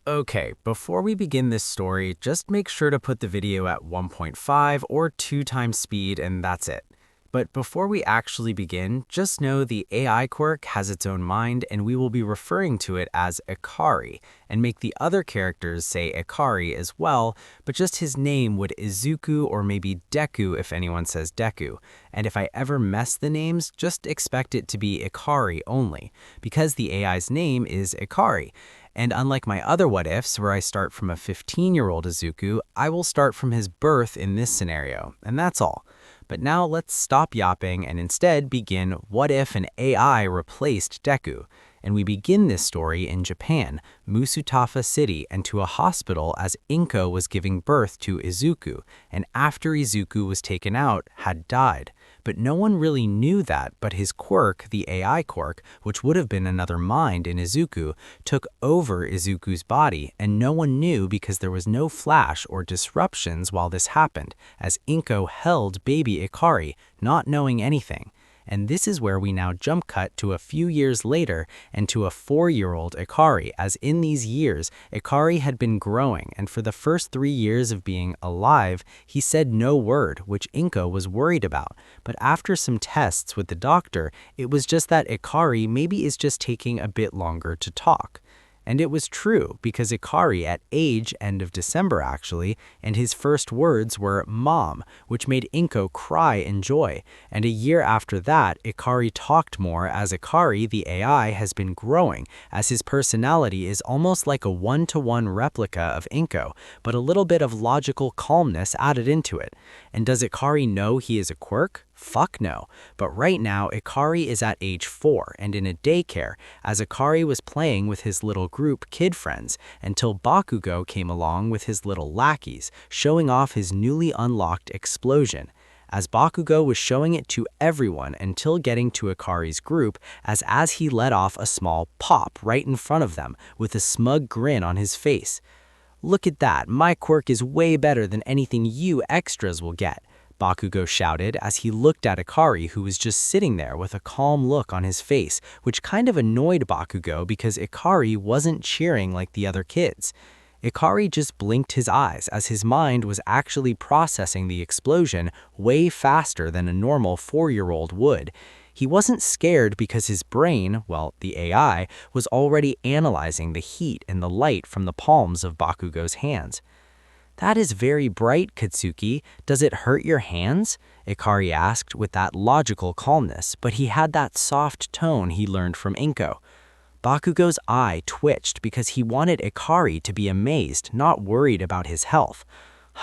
Okay, before we begin this story, just make sure to put the video at 1.5 or 2 times speed and that's it. But before we actually begin, just know the AI quirk has its own mind and we will be referring to it as Ikari, and make the other characters say Ikari as well, but just his name would Izuku or maybe Deku if anyone says Deku. And if I ever mess the names, just expect it to be Ikari only, because the AI's name is Ikari. And unlike my other what-ifs, where I start from a 15-year-old Izuku, I will start from his birth in this scenario, and that's all. But now let's stop yapping and instead begin what if an AI replaced Deku. And we begin this story in Japan, Musutafa City, and to a hospital as Inko was giving birth to Izuku, and after Izuku was taken out, had died. But no one really knew that, but his quirk, the AI quirk, which would have been another mind in Izuku, took over Izuku's body, and no one knew because there was no flash or disruptions while this happened, as Inko held baby Ikari, not knowing anything. And this is where we now jump cut to a few years later and to a 4-year-old Ikari, as in these years, Ikari had been growing, and for the first 3 years of being alive, he said no word, which Inko was worried about. But after some tests with the doctor, it was just that Ikari maybe is just taking a bit longer to talk. And it was true, because Ikari at end of December actually, and his first words were "Mom," which made Inko cry in joy. And a year after that, Ikari talked more, as Ikari, the AI, has been growing, as his personality is almost like a one-to-one replica of Inko, but a little bit of logical calmness added into it. And does Ikari know he is a quirk? Fuck no. But right now, Ikari is at age 4 and in a daycare, as Ikari was playing with his little group kid friends, until Bakugo came along with his little lackeys, showing off his newly unlocked explosion. As Bakugo was showing it to everyone until getting to Ikari's group, as he let off a small pop right in front of them, with a smug grin on his face. "Look at that, my quirk is way better than anything you extras will get," Bakugo shouted as he looked at Ikari, who was just sitting there with a calm look on his face, which kind of annoyed Bakugo because Ikari wasn't cheering like the other kids. Ikari just blinked his eyes as his mind was actually processing the explosion way faster than a normal 4-year-old would. He wasn't scared because his brain, well, the AI, was already analyzing the heat and the light from the palms of Bakugo's hands. "That is very bright, Katsuki. Does it hurt your hands?" Ikari asked with that logical calmness, but he had that soft tone he learned from Inko. Bakugo's eye twitched because he wanted Ikari to be amazed, not worried about his health.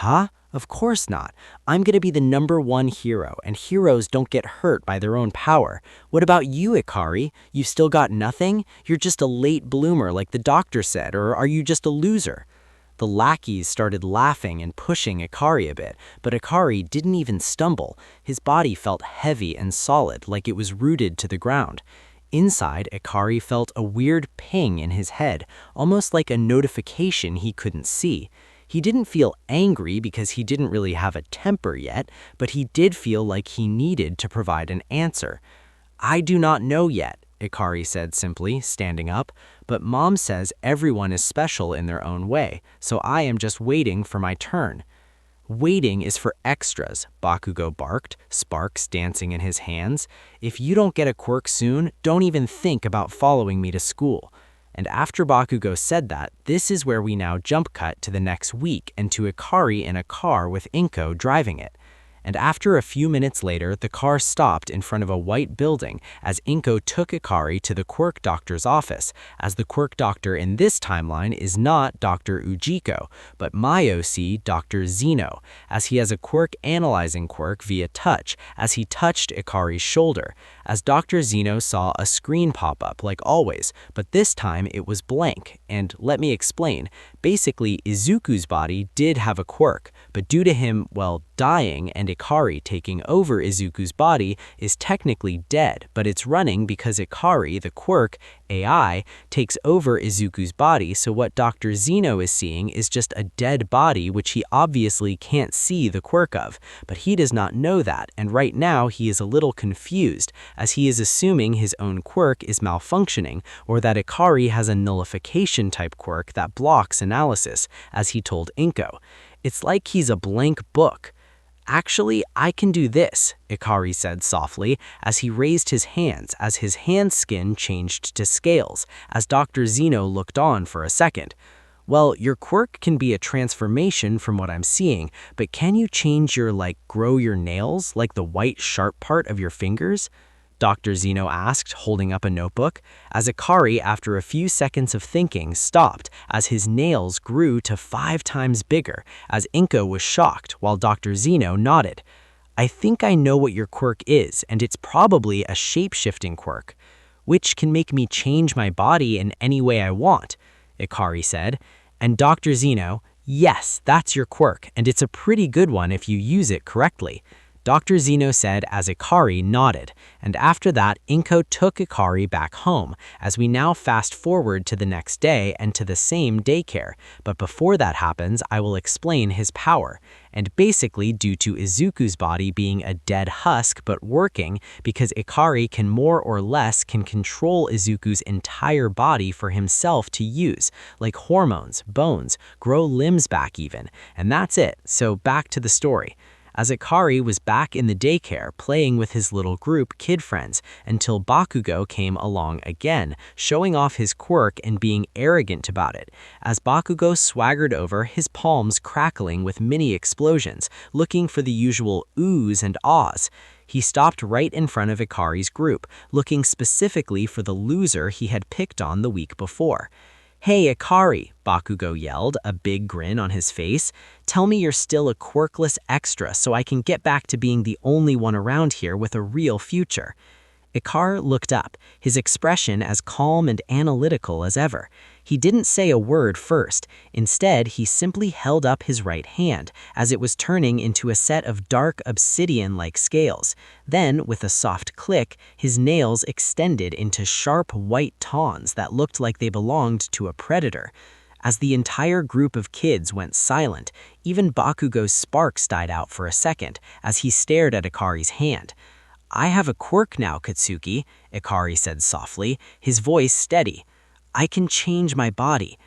"Huh? Of course not. I'm gonna be the #1 hero, and heroes don't get hurt by their own power. What about you, Ikari? You still got nothing? You're just a late bloomer like the doctor said, or are you just a loser?" The lackeys started laughing and pushing Ikari a bit, but Ikari didn't even stumble. His body felt heavy and solid, like it was rooted to the ground. Inside, Ikari felt a weird ping in his head, almost like a notification he couldn't see. He didn't feel angry because he didn't really have a temper yet, but he did feel like he needed to provide an answer. "I do not know yet," Ikari said simply, standing up, "but Mom says everyone is special in their own way, so I am just waiting for my turn." "Waiting is for extras," Bakugo barked, sparks dancing in his hands. "If you don't get a quirk soon, don't even think about following me to school." And after Bakugo said that, this is where we now jump cut to the next week and to Ikari in a car with Inko driving it. And after a few minutes later, the car stopped in front of a white building as Inko took Ikari to the quirk doctor's office, as the quirk doctor in this timeline is not Dr. Ujiko, but my OC, Dr. Zeno, as he has a quirk analyzing quirk via touch, as he touched Ikari's shoulder, as Dr. Zeno saw a screen pop up like always, but this time it was blank, and let me explain. Basically, Izuku's body did have a quirk, but due to him, well, dying, and Ikari taking over Izuku's body is technically dead, but it's running because Ikari, the quirk, AI, takes over Izuku's body, so what Dr. Zeno is seeing is just a dead body which he obviously can't see the quirk of. But he does not know that, and right now he is a little confused, as he is assuming his own quirk is malfunctioning, or that Ikari has a nullification type quirk that blocks analysis, as he told Inko. It's like he's a blank book. "Actually, I can do this," Ikari said softly as he raised his hands as his hand skin changed to scales, as Dr. Zeno looked on for a second. "Well, your quirk can be a transformation from what I'm seeing, but can you change your, grow your nails, like the white sharp part of your fingers?" Dr. Zeno asked, holding up a notebook, as Ikari, after a few seconds of thinking, stopped as his nails grew to 5 times bigger, as Inko was shocked, while Dr. Zeno nodded. "I think I know what your quirk is, and it's probably a shape-shifting quirk, which can make me change my body in any way I want," Ikari said. And Dr. Zeno, "Yes, that's your quirk, and it's a pretty good one if you use it correctly," Dr. Zeno said as Ikari nodded, and after that Inko took Ikari back home, as we now fast forward to the next day and to the same daycare. But before that happens, I will explain his power. And basically, due to Izuku's body being a dead husk but working, because Ikari can more or less control Izuku's entire body for himself to use, like hormones, bones, grow limbs back even, and that's it. So back to the story. As Ikari was back in the daycare playing with his little group kid friends until Bakugo came along again, showing off his quirk and being arrogant about it. As Bakugo swaggered over, his palms crackling with mini explosions, looking for the usual oohs and ahs. He stopped right in front of Ikari's group, looking specifically for the loser he had picked on the week before. "Hey, Ikari," Bakugo yelled, a big grin on his face. "Tell me you're still a quirkless extra so I can get back to being the only one around here with a real future." Ikari looked up, his expression as calm and analytical as ever. He didn't say a word first. Instead, he simply held up his right hand, as it was turning into a set of dark obsidian-like scales. Then, with a soft click, his nails extended into sharp white tongs that looked like they belonged to a predator. As the entire group of kids went silent, even Bakugo's sparks died out for a second, as he stared at Ikari's hand. "I have a quirk now, Katsuki," Ikari said softly, his voice steady. "I can change my body."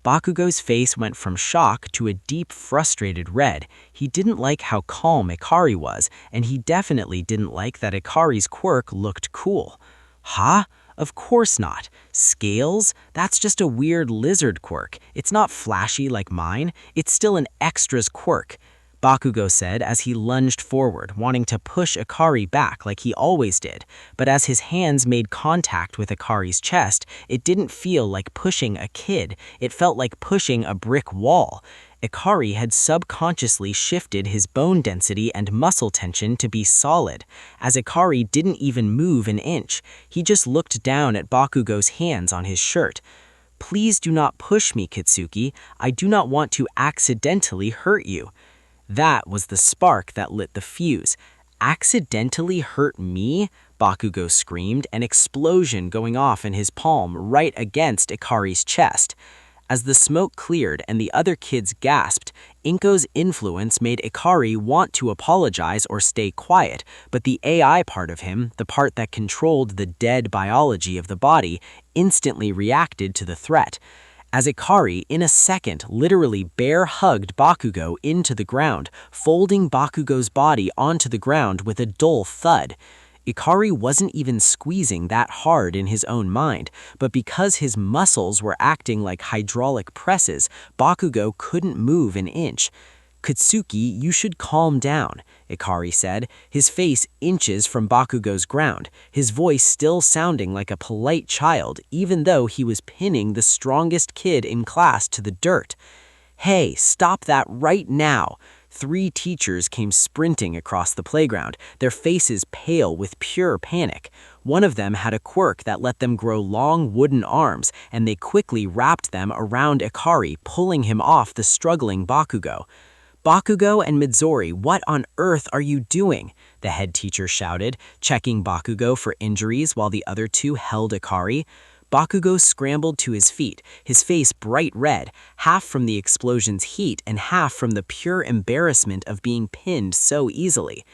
Bakugo's face went from shock to a deep, frustrated red. He didn't like how calm Ikari was, and he definitely didn't like that Ikari's quirk looked cool. "Huh? Of course not. Scales? That's just a weird lizard quirk. It's not flashy like mine. It's still an extra's quirk," Bakugo said as he lunged forward, wanting to push Ikari back like he always did. But as his hands made contact with Ikari's chest, it didn't feel like pushing a kid. It felt like pushing a brick wall. Ikari had subconsciously shifted his bone density and muscle tension to be solid, as Ikari didn't even move an inch. He just looked down at Bakugo's hands on his shirt. "Please do not push me, Katsuki. I do not want to accidentally hurt you." That was the spark that lit the fuse. "Accidentally hurt me?" Bakugo screamed, an explosion going off in his palm right against Ikari's chest. As the smoke cleared and the other kids gasped, Inko's influence made Ikari want to apologize or stay quiet, but the AI part of him, the part that controlled the dead biology of the body, instantly reacted to the threat. As Ikari, in a second, literally bear-hugged Bakugo into the ground, folding Bakugo's body onto the ground with a dull thud. Ikari wasn't even squeezing that hard in his own mind, but because his muscles were acting like hydraulic presses, Bakugo couldn't move an inch. "Katsuki, you should calm down," Ikari said, his face inches from Bakugo's ground, his voice still sounding like a polite child, even though he was pinning the strongest kid in class to the dirt. "Hey, stop that right now!" 3 teachers came sprinting across the playground, their faces pale with pure panic. One of them had a quirk that let them grow long wooden arms, and they quickly wrapped them around Ikari, pulling him off the struggling Bakugo. Bakugo and Midori, what on earth are you doing? The head teacher shouted, checking Bakugo for injuries while the other two held Ikari. Bakugo scrambled to his feet, his face bright red, half from the explosion's heat and half from the pure embarrassment of being pinned so easily.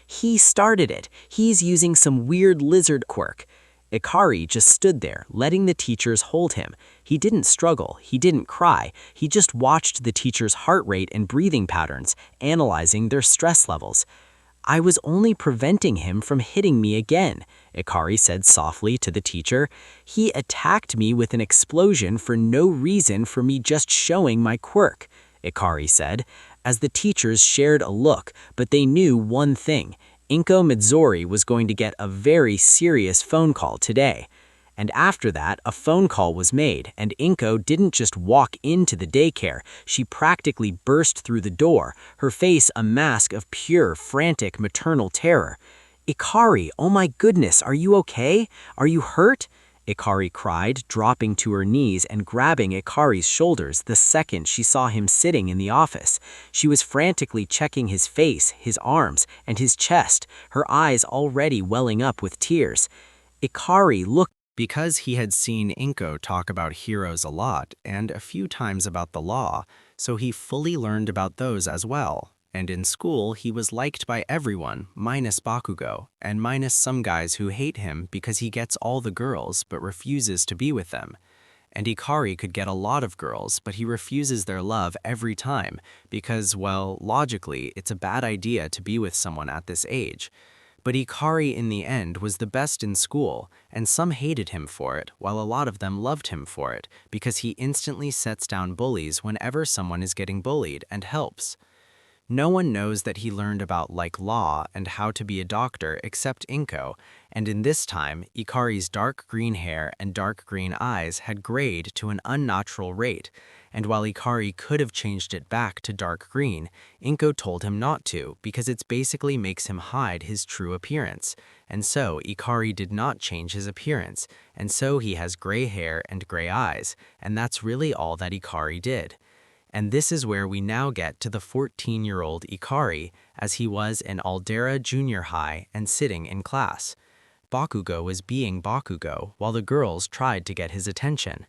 He started it. He's using some weird lizard quirk. Ikari just stood there, letting the teachers hold him. He didn't struggle, he didn't cry, he just watched the teacher's heart rate and breathing patterns, analyzing their stress levels. I was only preventing him from hitting me again, Ikari said softly to the teacher. He attacked me with an explosion for no reason for me just showing my quirk, Ikari said, as the teachers shared a look, but they knew one thing. Inko Midori was going to get a very serious phone call today. And after that, a phone call was made, and Inko didn't just walk into the daycare, she practically burst through the door, her face a mask of pure, frantic maternal terror. Ikari, oh my goodness, are you okay? Are you hurt? Ikari cried, dropping to her knees and grabbing Ikari's shoulders the second she saw him sitting in the office. She was frantically checking his face, his arms, and his chest, her eyes already welling up with tears. Ikari looked. Because he had seen Inko talk about heroes a lot and a few times about the law, so he fully learned about those as well. And in school, he was liked by everyone, minus Bakugo, and minus some guys who hate him because he gets all the girls but refuses to be with them. And Ikari could get a lot of girls, but he refuses their love every time because, well, logically, it's a bad idea to be with someone at this age. But Ikari in the end was the best in school, and some hated him for it, while a lot of them loved him for it, because he instantly sets down bullies whenever someone is getting bullied and helps. No one knows that he learned about law and how to be a doctor except Inko, and in this time, Ikari's dark green hair and dark green eyes had grayed to an unnatural rate, and while Ikari could have changed it back to dark green, Inko told him not to because it basically makes him hide his true appearance, and so Ikari did not change his appearance, and so he has gray hair and gray eyes, and that's really all that Ikari did. And this is where we now get to the 14-year-old Ikari, as he was in Aldera Junior High and sitting in class. Bakugo was being Bakugo while the girls tried to get his attention.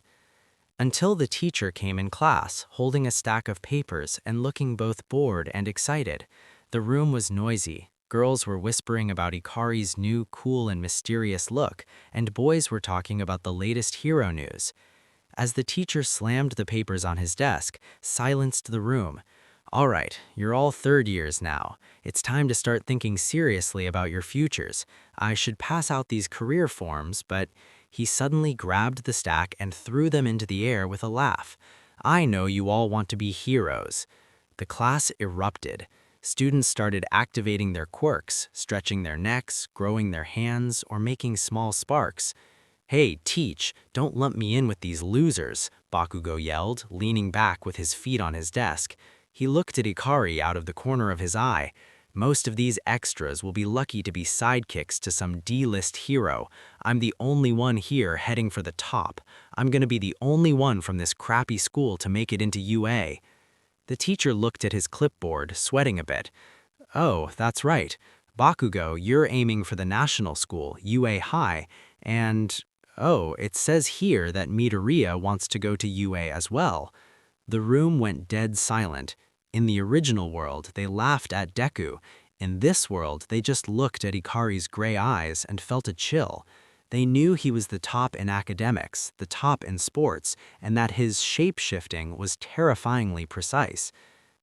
Until the teacher came in class, holding a stack of papers and looking both bored and excited. The room was noisy. Girls were whispering about Ikari's new cool and mysterious look, and boys were talking about the latest hero news. As the teacher slammed the papers on his desk, silenced the room. All right, you're all third years now. It's time to start thinking seriously about your futures. I should pass out these career forms, but he suddenly grabbed the stack and threw them into the air with a laugh. I know you all want to be heroes. The class erupted. Students started activating their quirks, stretching their necks, growing their hands, or making small sparks. Hey, teach, don't lump me in with these losers, Bakugo yelled, leaning back with his feet on his desk. He looked at Ikari out of the corner of his eye. Most of these extras will be lucky to be sidekicks to some D-list hero. I'm the only one here heading for the top. I'm gonna be the only one from this crappy school to make it into UA. The teacher looked at his clipboard, sweating a bit. Oh, that's right. Bakugo, you're aiming for the national school, UA High, and oh, it says here that Midoriya wants to go to UA as well. The room went dead silent. In the original world, they laughed at Deku. In this world, they just looked at Ikari's gray eyes and felt a chill. They knew he was the top in academics, the top in sports, and that his shape-shifting was terrifyingly precise.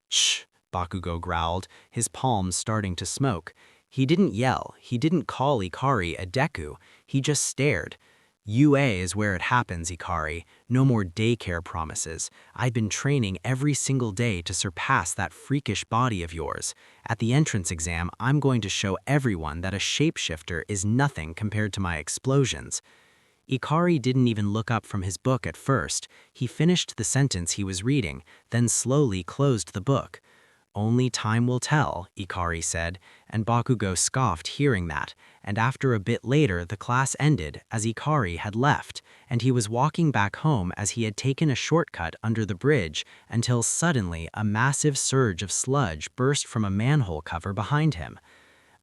Shh, Bakugo growled, his palms starting to smoke. He didn't yell, he didn't call Ikari a Deku, he just stared. UA is where it happens, Ikari. No more daycare promises. I've been training every single day to surpass that freakish body of yours. At the entrance exam, I'm going to show everyone that a shapeshifter is nothing compared to my explosions. Ikari didn't even look up from his book at first. He finished the sentence he was reading, then slowly closed the book. Only time will tell, Ikari said, and Bakugo scoffed hearing that, and after a bit later the class ended as Ikari had left, and he was walking back home as he had taken a shortcut under the bridge until suddenly a massive surge of sludge burst from a manhole cover behind him.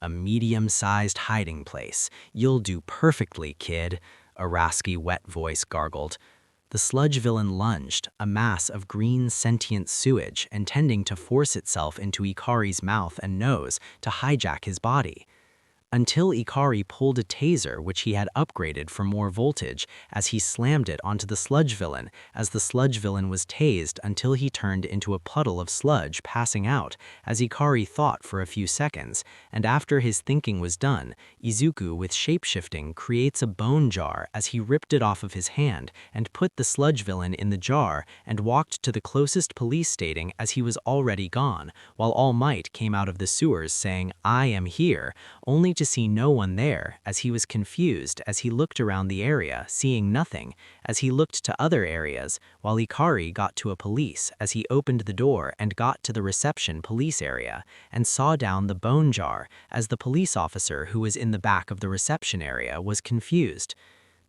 A medium-sized hiding place. You'll do perfectly, kid, a raspy, wet voice gargled. The sludge villain lunged, a mass of green sentient sewage intending to force itself into Ikari's mouth and nose to hijack his body. Until Ikari pulled a taser which he had upgraded for more voltage as he slammed it onto the sludge villain as the sludge villain was tased until he turned into a puddle of sludge passing out as Ikari thought for a few seconds, and after his thinking was done, Izuku with shapeshifting creates a bone jar as he ripped it off of his hand and put the sludge villain in the jar and walked to the closest police stating as he was already gone, while All Might came out of the sewers saying, "I am here," only to see no one there, as he was confused as he looked around the area, seeing nothing, as he looked to other areas, while Ikari got to a police as he opened the door and got to the reception police area, and saw down the bone jar as the police officer who was in the back of the reception area was confused.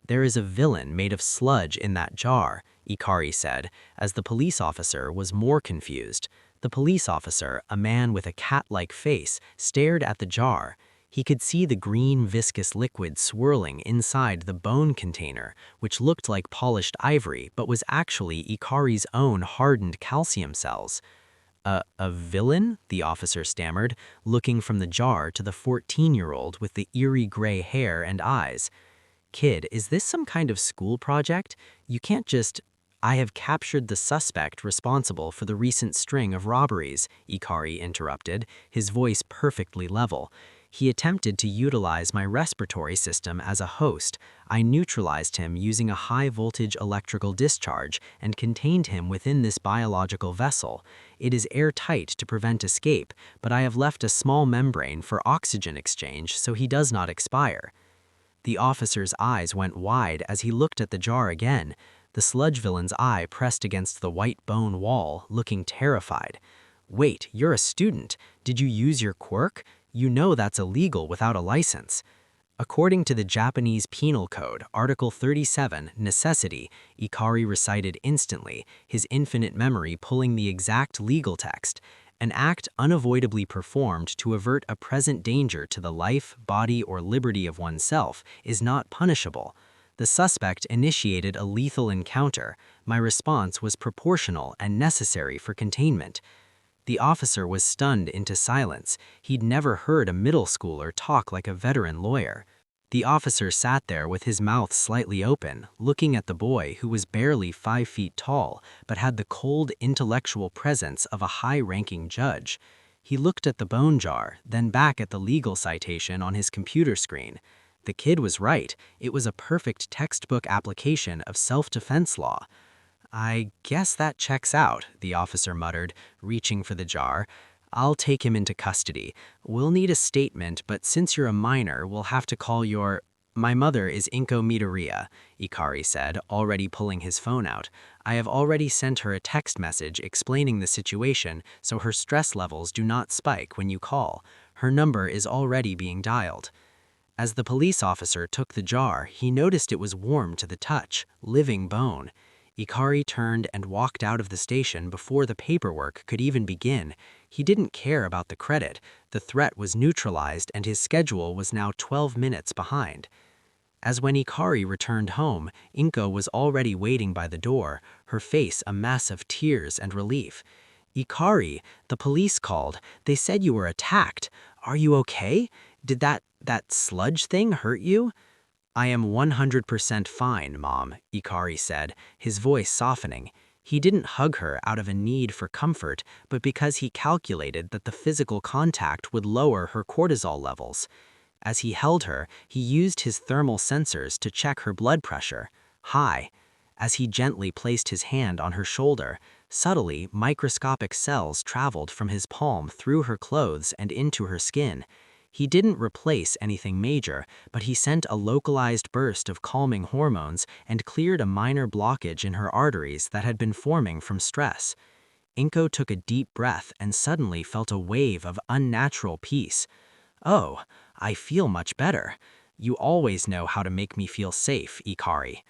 "There is a villain made of sludge in that jar," Ikari said, as the police officer was more confused. The police officer, a man with a cat-like face, stared at the jar. He could see the green viscous liquid swirling inside the bone container, which looked like polished ivory but was actually Ikari's own hardened calcium cells. A villain?" the officer stammered, looking from the jar to the 14-year-old with the eerie gray hair and eyes. "Kid, is this some kind of school project? You can't just—" "I have captured the suspect responsible for the recent string of robberies," Ikari interrupted, his voice perfectly level. "He attempted to utilize my respiratory system as a host. I neutralized him using a high-voltage electrical discharge and contained him within this biological vessel. It is airtight to prevent escape, but I have left a small membrane for oxygen exchange so he does not expire." The officer's eyes went wide as he looked at the jar again. The sludge villain's eye pressed against the white bone wall, looking terrified. "Wait, you're a student. Did you use your quirk? You know that's illegal without a license." According to the Japanese Penal Code, Article 37, Necessity, Ikari recited instantly, his infinite memory pulling the exact legal text. "An act unavoidably performed to avert a present danger to the life, body, or liberty of oneself is not punishable. The suspect initiated a lethal encounter. My response was proportional and necessary for containment." The officer was stunned into silence. He'd never heard a middle schooler talk like a veteran lawyer. The officer sat there with his mouth slightly open, looking at the boy who was barely 5 feet tall, but had the cold intellectual presence of a high-ranking judge. He looked at the bone jar, then back at the legal citation on his computer screen. The kid was right. It was a perfect textbook application of self-defense law. "I guess that checks out," the officer muttered, reaching for the jar. "I'll take him into custody. We'll need a statement, but since you're a minor, we'll have to call your—" "My mother is Inko Midoriya," Ikari said, already pulling his phone out. "I have already sent her a text message explaining the situation so her stress levels do not spike when you call. Her number is already being dialed." As the police officer took the jar, he noticed it was warm to the touch, living bone. Ikari turned and walked out of the station before the paperwork could even begin. He didn't care about the credit. The threat was neutralized and his schedule was now 12 minutes behind. As when Ikari returned home, Inko was already waiting by the door, her face a mess of tears and relief. "Ikari, the police called. They said you were attacked. Are you okay? Did that sludge thing hurt you?" "I am 100% fine, Mom," Ikari said, his voice softening. He didn't hug her out of a need for comfort, but because he calculated that the physical contact would lower her cortisol levels. As he held her, he used his thermal sensors to check her blood pressure. High. As he gently placed his hand on her shoulder, subtly, microscopic cells traveled from his palm through her clothes and into her skin. He didn't replace anything major, but he sent a localized burst of calming hormones and cleared a minor blockage in her arteries that had been forming from stress. Inko took a deep breath and suddenly felt a wave of unnatural peace. "Oh, I feel much better. You always know how to make me feel safe, Ikari."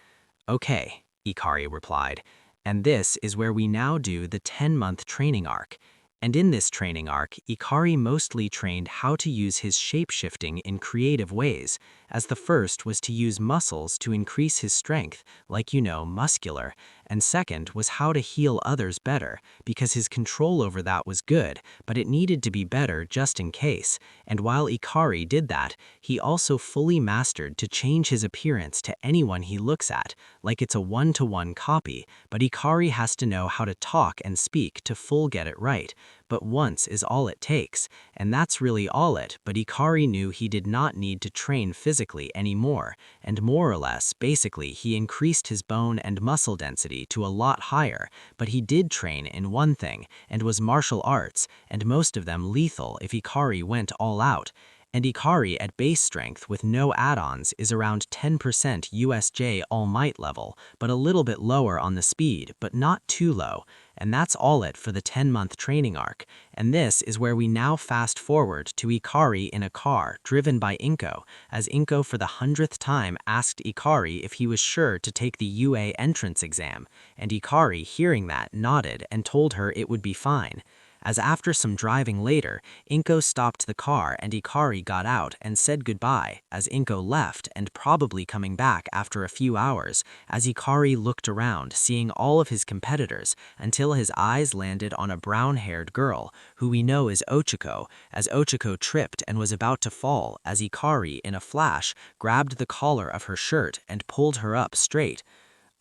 "Okay," Ikari replied, "and this is where we now do the 10-month training arc." And in this training arc, Ikari mostly trained how to use his shape-shifting in creative ways, as the first was to use muscles to increase his strength, like muscular, and second was how to heal others better, because his control over that was good, but it needed to be better just in case. And while Ikari did that, he also fully mastered to change his appearance to anyone he looks at, like it's a one-to-one copy, but Ikari has to know how to talk and speak to full get it right. But once is all it takes, and that's really all it, but Ikari knew he did not need to train physically anymore, and more or less, basically, he increased his bone and muscle density to a lot higher, but he did train in one thing, and was martial arts, and most of them lethal if Ikari went all out. And Ikari at base strength with no add-ons is around 10% USJ All Might level, but a little bit lower on the speed, but not too low. And that's all it for the 10-month training arc. And this is where we now fast forward to Ikari in a car driven by Inko, as Inko for the 100th time asked Ikari if he was sure to take the UA entrance exam, and Ikari, hearing that, nodded and told her it would be fine. As after some driving later, Inko stopped the car and Ikari got out and said goodbye, as Inko left and probably coming back after a few hours, as Ikari looked around, seeing all of his competitors, until his eyes landed on a brown-haired girl, who we know is Ochako, as Ochako tripped and was about to fall, as Ikari, in a flash, grabbed the collar of her shirt and pulled her up straight.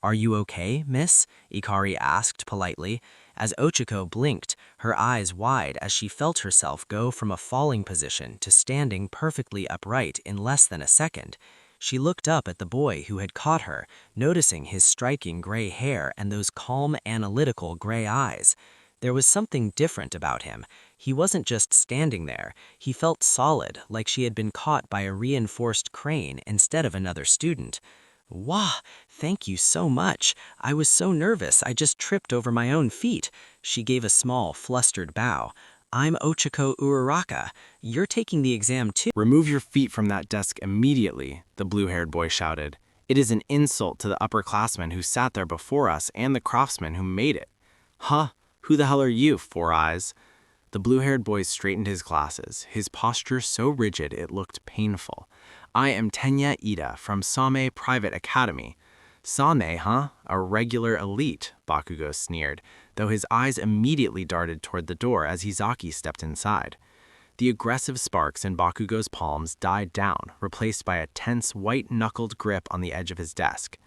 "Are you okay, miss?" Ikari asked politely. As Ochako blinked, her eyes wide as she felt herself go from a falling position to standing perfectly upright in less than a second. She looked up at the boy who had caught her, noticing his striking gray hair and those calm, analytical gray eyes. There was something different about him. He wasn't just standing there. He felt solid, like she had been caught by a reinforced crane instead of another student. "Wah, thank you so much. I was so nervous I just tripped over my own feet." She gave a small, flustered bow. "I'm Ochako Uraraka. You're taking the exam too." Remove your feet from that desk immediately, the blue-haired boy shouted. It is an insult to the upperclassmen who sat there before us and the craftsmen who made it. Huh? Who the hell are you, Four Eyes? The blue-haired boy straightened his glasses, his posture so rigid it looked painful. I am Tenya Ida from Same Private Academy. Same, huh? A regular elite, Bakugo sneered, though his eyes immediately darted toward the door as Izaki stepped inside. The aggressive sparks in Bakugo's palms died down, replaced by a tense, white-knuckled grip on the edge of his desk.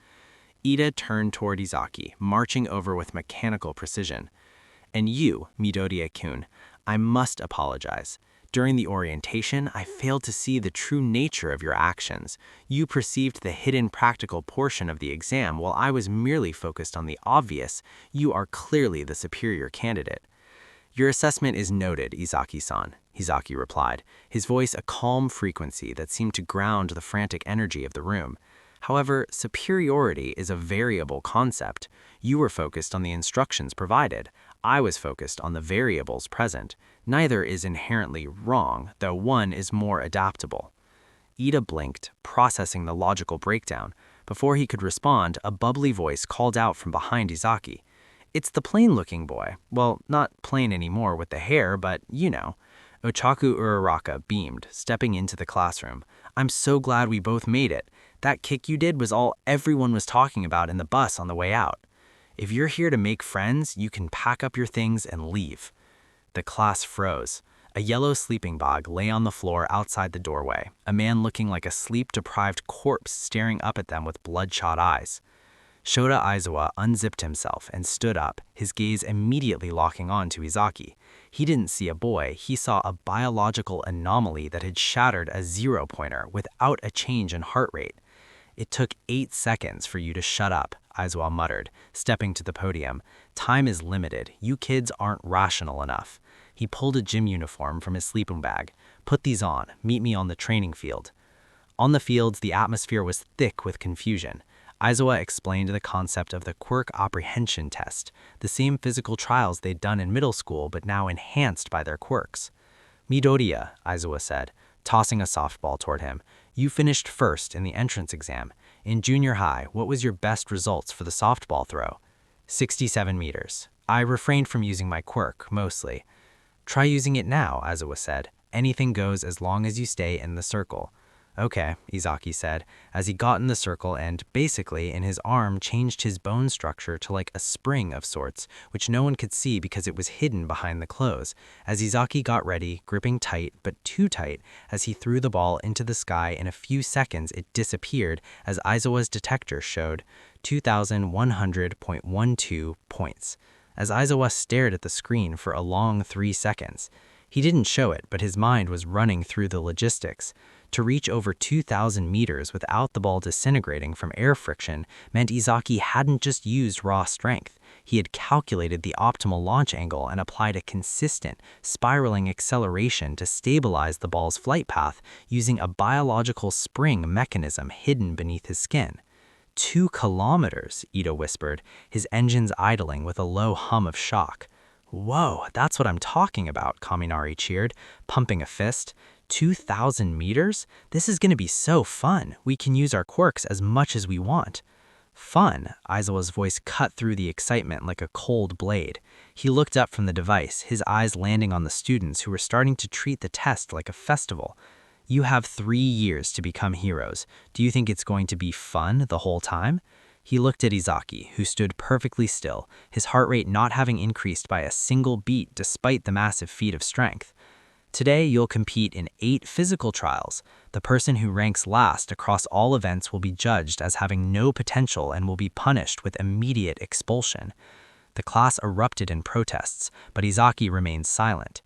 Ida turned toward Izaki, marching over with mechanical precision. And you, Midoriya-kun, I must apologize. During the orientation, I failed to see the true nature of your actions. You perceived the hidden practical portion of the exam while I was merely focused on the obvious. You are clearly the superior candidate. Your assessment is noted, Izaki-san, Izaki replied, his voice a calm frequency that seemed to ground the frantic energy of the room. However, superiority is a variable concept. You were focused on the instructions provided. I was focused on the variables present. Neither is inherently wrong, though one is more adaptable. Ida blinked, processing the logical breakdown. Before he could respond, a bubbly voice called out from behind Izaki. It's the plain-looking boy. Well, not plain anymore with the hair, but you know. Ochaku Uraraka beamed, stepping into the classroom. I'm so glad we both made it. That kick you did was all everyone was talking about in the bus on the way out. If you're here to make friends, you can pack up your things and leave. The class froze. A yellow sleeping bag lay on the floor outside the doorway, a man looking like a sleep-deprived corpse staring up at them with bloodshot eyes. Shota Aizawa unzipped himself and stood up, his gaze immediately locking on to Izaki. He didn't see a boy, he saw a biological anomaly that had shattered a zero-pointer without a change in heart rate. It took 8 seconds for you to shut up, Aizawa muttered, stepping to the podium. Time is limited. You kids aren't rational enough. He pulled a gym uniform from his sleeping bag. Put these on. Meet me on the training field. On the fields, the atmosphere was thick with confusion. Aizawa explained the concept of the quirk apprehension test, the same physical trials they'd done in middle school but now enhanced by their quirks. Midoriya, Aizawa said, tossing a softball toward him. You finished first in the entrance exam. In junior high, what was your best results for the softball throw? 67 meters. I refrained from using my quirk, mostly. Try using it now, Aizawa said. Anything goes as long as you stay in the circle. Okay, Izaki said, as he got in the circle and, basically, in his arm changed his bone structure to like a spring of sorts, which no one could see because it was hidden behind the clothes. As Izaki got ready, gripping tight, but too tight, as he threw the ball into the sky, in a few seconds it disappeared as Aizawa's detector showed 2,100.12 points. As Aizawa stared at the screen for a long 3 seconds. He didn't show it, but his mind was running through the logistics. To reach over 2,000 meters without the ball disintegrating from air friction meant Izaki hadn't just used raw strength. He had calculated the optimal launch angle and applied a consistent, spiraling acceleration to stabilize the ball's flight path using a biological spring mechanism hidden beneath his skin. 2 kilometers, Ito whispered, his engines idling with a low hum of shock. Whoa, that's what I'm talking about, Kaminari cheered, pumping a fist. 2,000 meters? This is going to be so fun. We can use our quirks as much as we want. Fun, Aizawa's voice cut through the excitement like a cold blade. He looked up from the device, his eyes landing on the students who were starting to treat the test like a festival. You have 3 years to become heroes. Do you think it's going to be fun the whole time? He looked at Izaki, who stood perfectly still, his heart rate not having increased by a single beat despite the massive feat of strength. Today, you'll compete in 8 physical trials. The person who ranks last across all events will be judged as having no potential and will be punished with immediate expulsion. The class erupted in protests, but Izaki remained silent.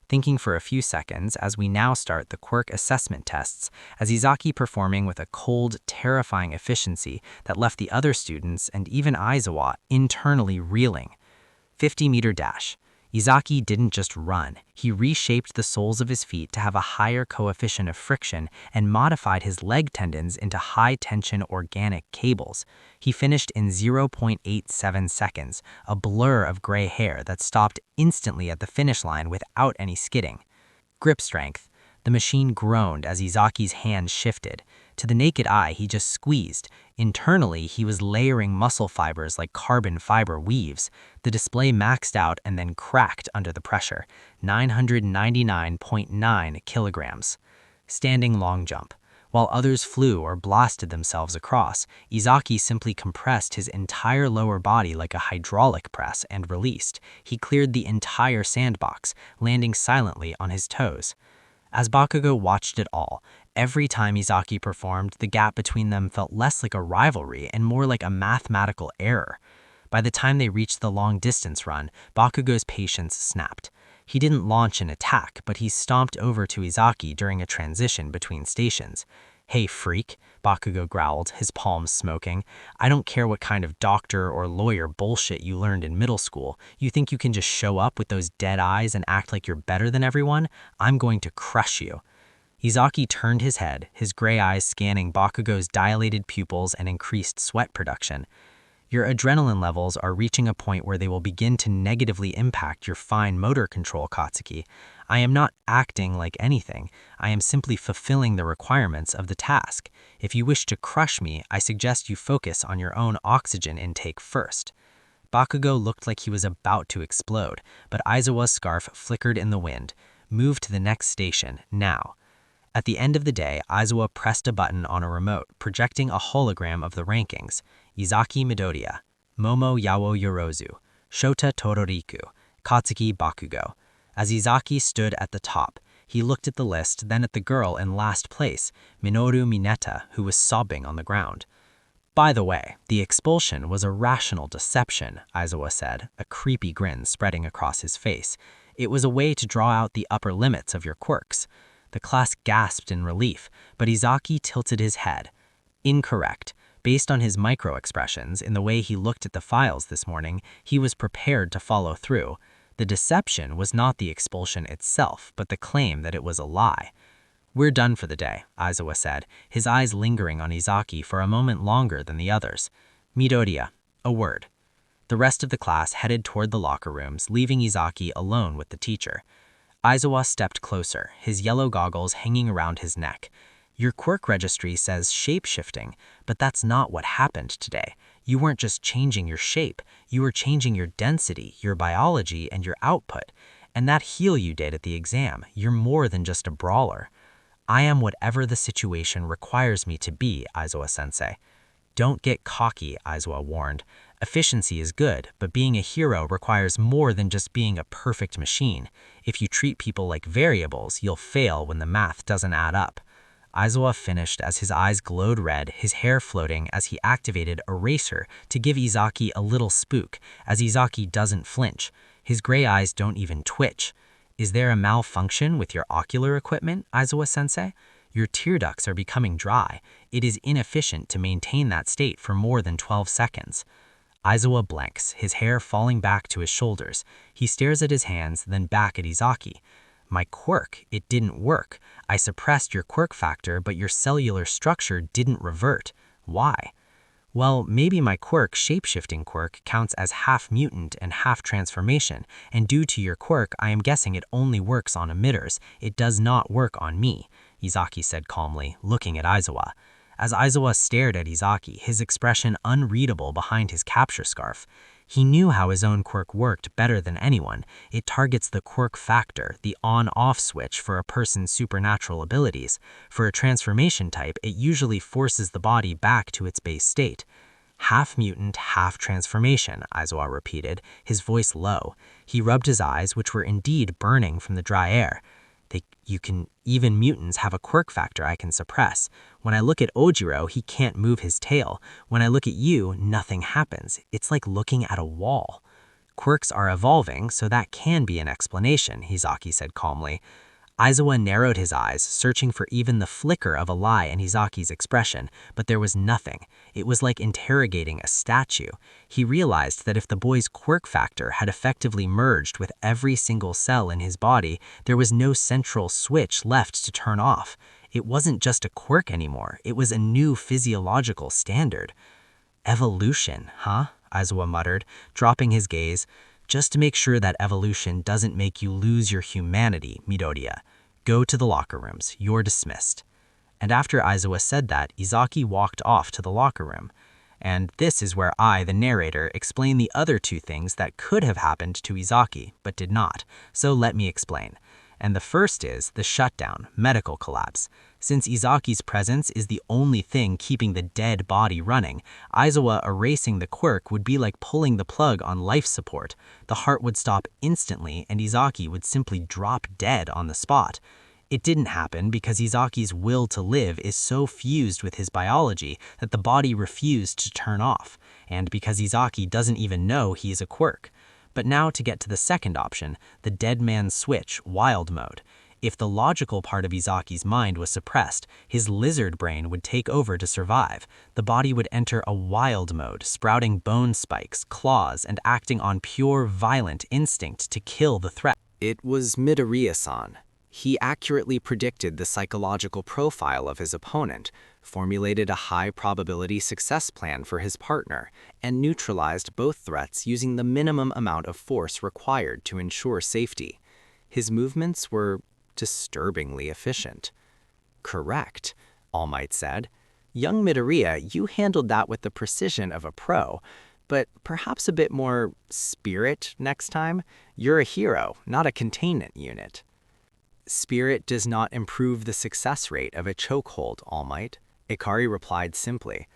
Thinking for a few seconds as we now start the quirk assessment tests, as Izaki performing with a cold, terrifying efficiency that left the other students and even Aizawa internally reeling. 50-meter dash. Izaki didn't just run, he reshaped the soles of his feet to have a higher coefficient of friction and modified his leg tendons into high-tension organic cables. He finished in 0.87 seconds, a blur of gray hair that stopped instantly at the finish line without any skidding. Grip strength. The machine groaned as Izaki's hand shifted. To the naked eye, he just squeezed. Internally, he was layering muscle fibers like carbon fiber weaves. The display maxed out and then cracked under the pressure. 999.9 kilograms. Standing long jump. While others flew or blasted themselves across, Izaki simply compressed his entire lower body like a hydraulic press and released. He cleared the entire sandbox, landing silently on his toes. As Bakugo watched it all, every time Izaki performed, the gap between them felt less like a rivalry and more like a mathematical error. By the time they reached the long-distance run, Bakugo's patience snapped. He didn't launch an attack, but he stomped over to Izaki during a transition between stations. Hey, freak, Bakugo growled, his palms smoking. I don't care what kind of doctor or lawyer bullshit you learned in middle school. You think you can just show up with those dead eyes and act like you're better than everyone? I'm going to crush you. Izaki turned his head, his gray eyes scanning Bakugo's dilated pupils and increased sweat production. Your adrenaline levels are reaching a point where they will begin to negatively impact your fine motor control, Katsuki. I am not acting like anything. I am simply fulfilling the requirements of the task. If you wish to crush me, I suggest you focus on your own oxygen intake first. Bakugo looked like he was about to explode, but Aizawa's scarf flickered in the wind. Move to the next station, now. At the end of the day, Aizawa pressed a button on a remote, projecting a hologram of the rankings. Izaki Midoriya, Momo Yawo Yorozu, Shota Tororiku, Katsuki Bakugo. As Izaki stood at the top, he looked at the list, then at the girl in last place, Minoru Mineta, who was sobbing on the ground. By the way, the expulsion was a rational deception, Aizawa said, a creepy grin spreading across his face. It was a way to draw out the upper limits of your quirks. The class gasped in relief, but Izaki tilted his head. Incorrect. Based on his micro-expressions in the way he looked at the files this morning, he was prepared to follow through. The deception was not the expulsion itself, but the claim that it was a lie. We're done for the day, Aizawa said, his eyes lingering on Izaki for a moment longer than the others. Midoriya, a word. The rest of the class headed toward the locker rooms, leaving Izaki alone with the teacher. Aizawa stepped closer, his yellow goggles hanging around his neck. Your quirk registry says shape-shifting, but that's not what happened today. You weren't just changing your shape, you were changing your density, your biology, and your output. And that heal you did at the exam, you're more than just a brawler. I am whatever the situation requires me to be, Aizawa-sensei. Don't get cocky, Aizawa warned. Efficiency is good, but being a hero requires more than just being a perfect machine. If you treat people like variables, you'll fail when the math doesn't add up. Aizawa finished as his eyes glowed red, his hair floating as he activated Eraser to give Izaki a little spook, as Izaki doesn't flinch. His gray eyes don't even twitch. Is there a malfunction with your ocular equipment, Aizawa-sensei? Your tear ducts are becoming dry. It is inefficient to maintain that state for more than 12 seconds. Aizawa blanks, his hair falling back to his shoulders. He stares at his hands, then back at Izaki. My quirk, it didn't work. I suppressed your quirk factor, but your cellular structure didn't revert. Why? Well, maybe my quirk, shapeshifting quirk, counts as half mutant and half transformation, and due to your quirk, I am guessing it only works on emitters. It does not work on me, Izaki said calmly, looking at Aizawa. As Aizawa stared at Izaki, his expression unreadable behind his capture scarf. He knew how his own quirk worked better than anyone. It targets the quirk factor, the on-off switch for a person's supernatural abilities. For a transformation type, it usually forces the body back to its base state. Half mutant, half transformation, Aizawa repeated, his voice low. He rubbed his eyes, which were indeed burning from the dry air. Even mutants have a quirk factor I can suppress. When I look at Ojiro, he can't move his tail. When I look at you, nothing happens. It's like looking at a wall. Quirks are evolving, so that can be an explanation, Izaki said calmly. Aizawa narrowed his eyes, searching for even the flicker of a lie in Izaki's expression, but there was nothing. It was like interrogating a statue. He realized that if the boy's quirk factor had effectively merged with every single cell in his body, there was no central switch left to turn off. It wasn't just a quirk anymore, it was a new physiological standard. Evolution, huh? Aizawa muttered, dropping his gaze. Just to make sure that evolution doesn't make you lose your humanity, Midoriya. Go to the locker rooms. You're dismissed. And after Aizawa said that, Izaki walked off to the locker room. And this is where I, the narrator, explain the other two things that could have happened to Izaki, but did not. So let me explain. And the first is the shutdown, medical collapse. Since Izaki's presence is the only thing keeping the dead body running, Aizawa erasing the quirk would be like pulling the plug on life support. The heart would stop instantly and Izaki would simply drop dead on the spot. It didn't happen because Izaki's will to live is so fused with his biology that the body refused to turn off, and because Izaki doesn't even know he's a quirk. But now to get to the second option, the dead man's switch, wild mode. If the logical part of Izaki's mind was suppressed, his lizard brain would take over to survive. The body would enter a wild mode, sprouting bone spikes, claws, and acting on pure violent instinct to kill the threat. It was Midoriya-san. He accurately predicted the psychological profile of his opponent, formulated a high-probability success plan for his partner, and neutralized both threats using the minimum amount of force required to ensure safety. His movements were disturbingly efficient. Correct, All Might said. Young Midoriya, you handled that with the precision of a pro, but perhaps a bit more spirit next time. You're a hero, not a containment unit. Spirit does not improve the success rate of a chokehold, All Might, Ikari replied simply.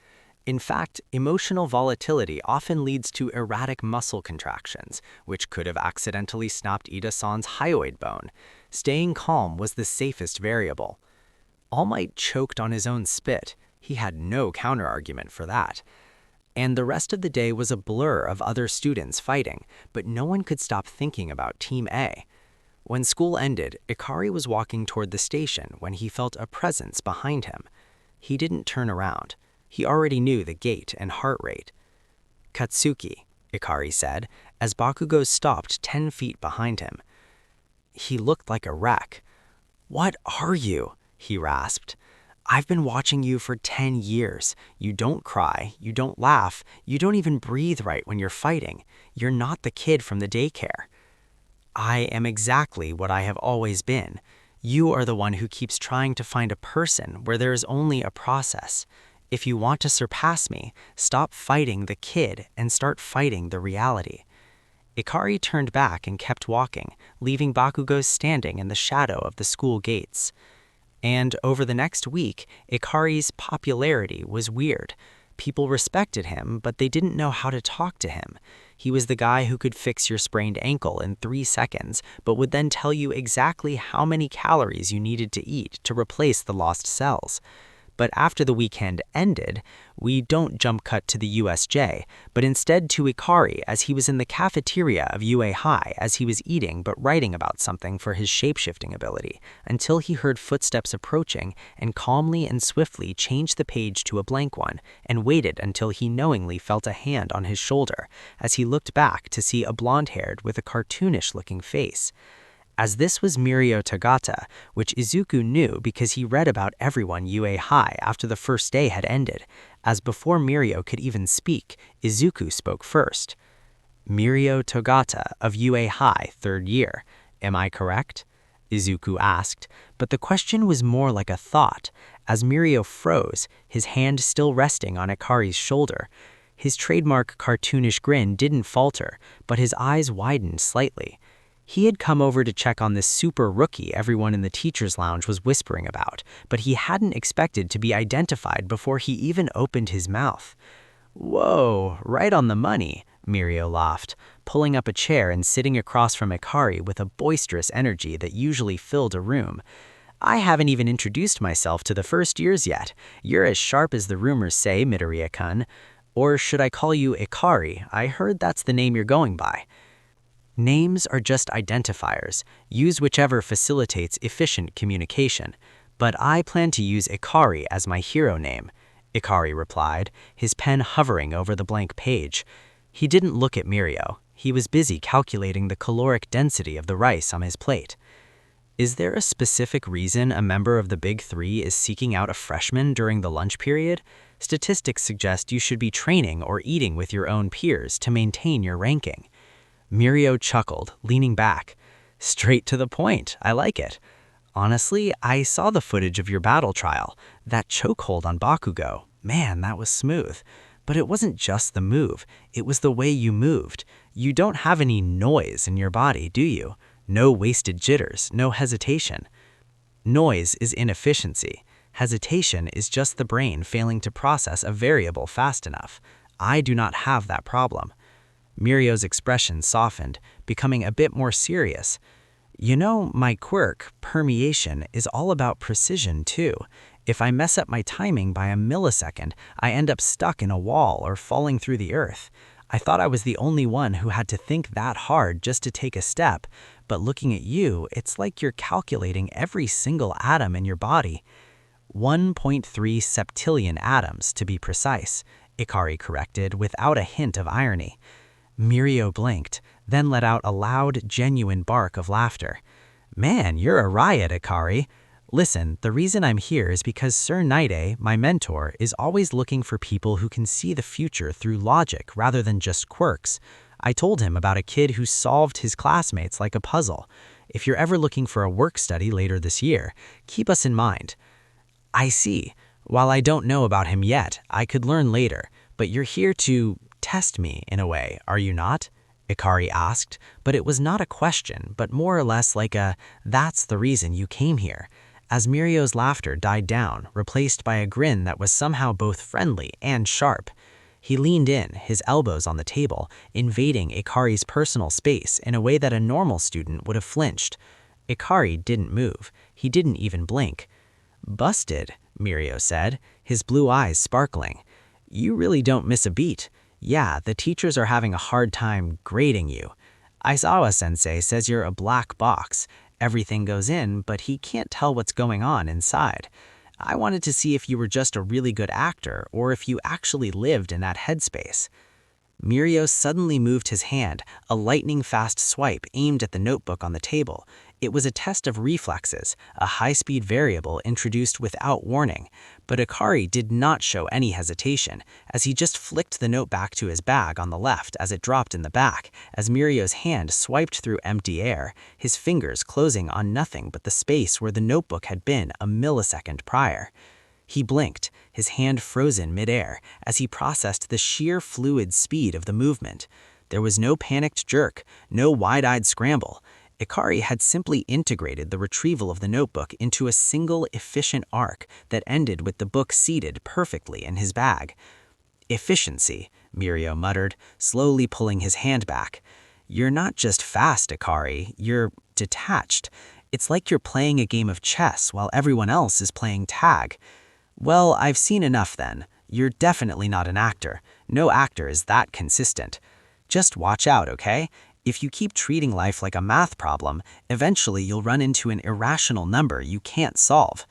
In fact, emotional volatility often leads to erratic muscle contractions, which could have accidentally snapped Ida-san's hyoid bone. Staying calm was the safest variable. All Might choked on his own spit. He had no counterargument for that. And the rest of the day was a blur of other students fighting, but no one could stop thinking about Team A. When school ended, Ikari was walking toward the station when he felt a presence behind him. He didn't turn around. He already knew the gait and heart rate. Katsuki, Ikari said, as Bakugo stopped 10 feet behind him. He looked like a wreck. What are you? he rasped. "I've been watching you for 10 years. You don't cry, you don't laugh, you don't even breathe right when you're fighting. You're not the kid from the daycare." "I am exactly what I have always been. You are the one who keeps trying to find a person where there is only a process. If you want to surpass me, stop fighting the kid and start fighting the reality." Ikari turned back and kept walking, leaving Bakugo standing in the shadow of the school gates. And over the next week, Ikari's popularity was weird. People respected him, but they didn't know how to talk to him. He was the guy who could fix your sprained ankle in 3 seconds, but would then tell you exactly how many calories you needed to eat to replace the lost cells. But after the weekend ended, we don't jump cut to the USJ, but instead to Ikari as he was in the cafeteria of UA High as he was eating but writing about something for his shapeshifting ability, until he heard footsteps approaching and calmly and swiftly changed the page to a blank one and waited until he knowingly felt a hand on his shoulder as he looked back to see a blonde-haired with a cartoonish-looking face. As this was Mirio Tagata, which Izuku knew because he read about everyone UA High after the first day had ended, as before Mirio could even speak, Izuku spoke first. "Mirio Tagata of UA High, 3rd year. Am I correct?" Izuku asked, but the question was more like a thought, as Mirio froze, his hand still resting on Ikari's shoulder. His trademark cartoonish grin didn't falter, but his eyes widened slightly. He had come over to check on this super rookie everyone in the teacher's lounge was whispering about, but he hadn't expected to be identified before he even opened his mouth. "Whoa, right on the money," Mirio laughed, pulling up a chair and sitting across from Ikari with a boisterous energy that usually filled a room. "I haven't even introduced myself to the first years yet. You're as sharp as the rumors say, Midoriya-kun. Or should I call you Ikari? I heard that's the name you're going by." "Names are just identifiers. Use whichever facilitates efficient communication. But I plan to use Ikari as my hero name," Ikari replied, his pen hovering over the blank page. He didn't look at Mirio. He was busy calculating the caloric density of the rice on his plate. "Is there a specific reason a member of the Big Three is seeking out a freshman during the lunch period? Statistics suggest you should be training or eating with your own peers to maintain your ranking." Mirio chuckled, leaning back. "Straight to the point. I like it. Honestly, I saw the footage of your battle trial. That chokehold on Bakugo. Man, that was smooth. But it wasn't just the move. It was the way you moved. You don't have any noise in your body, do you? No wasted jitters, no hesitation." "Noise is inefficiency. Hesitation is just the brain failing to process a variable fast enough. I do not have that problem." Mirio's expression softened, becoming a bit more serious. "You know, my quirk, permeation, is all about precision too. If I mess up my timing by a millisecond, I end up stuck in a wall or falling through the earth. I thought I was the only one who had to think that hard just to take a step, but looking at you, it's like you're calculating every single atom in your body." 1.3 septillion atoms, to be precise, Ikari corrected without a hint of irony. Mirio blinked, then let out a loud, genuine bark of laughter. "Man, you're a riot, Ikari. Listen, the reason I'm here is because Sir Naide, my mentor, is always looking for people who can see the future through logic rather than just quirks. I told him about a kid who solved his classmates like a puzzle. If you're ever looking for a work study later this year, keep us in mind." "I see. While I don't know about him yet, I could learn later, but you're here to test me, in a way, are you not?" Ikari asked, but it was not a question, but more or less like a, "that's the reason you came here." As Mirio's laughter died down, replaced by a grin that was somehow both friendly and sharp. He leaned in, his elbows on the table, invading Ikari's personal space in a way that a normal student would have flinched. Ikari didn't move. He didn't even blink. "Busted," Mirio said, his blue eyes sparkling. "You really don't miss a beat. Yeah, the teachers are having a hard time grading you. Aizawa-sensei says you're a black box. Everything goes in, but he can't tell what's going on inside. I wanted to see if you were just a really good actor or if you actually lived in that headspace." Mirio suddenly moved his hand, a lightning-fast swipe aimed at the notebook on the table. It was a test of reflexes, a high-speed variable introduced without warning. But Ikari did not show any hesitation, as he just flicked the note back to his bag on the left as it dropped in the back, as Mirio's hand swiped through empty air, his fingers closing on nothing but the space where the notebook had been a millisecond prior. He blinked, his hand frozen midair, as he processed the sheer fluid speed of the movement. There was no panicked jerk, no wide-eyed scramble. Ikari had simply integrated the retrieval of the notebook into a single efficient arc that ended with the book seated perfectly in his bag. Efficiency, Mirio muttered, slowly pulling his hand back. You're not just fast, Ikari, you're detached. It's like you're playing a game of chess while everyone else is playing tag. Well, I've seen enough then. You're definitely not an actor. No actor is that consistent. Just watch out, okay? If you keep treating life like a math problem, eventually you'll run into an irrational number you can't solve.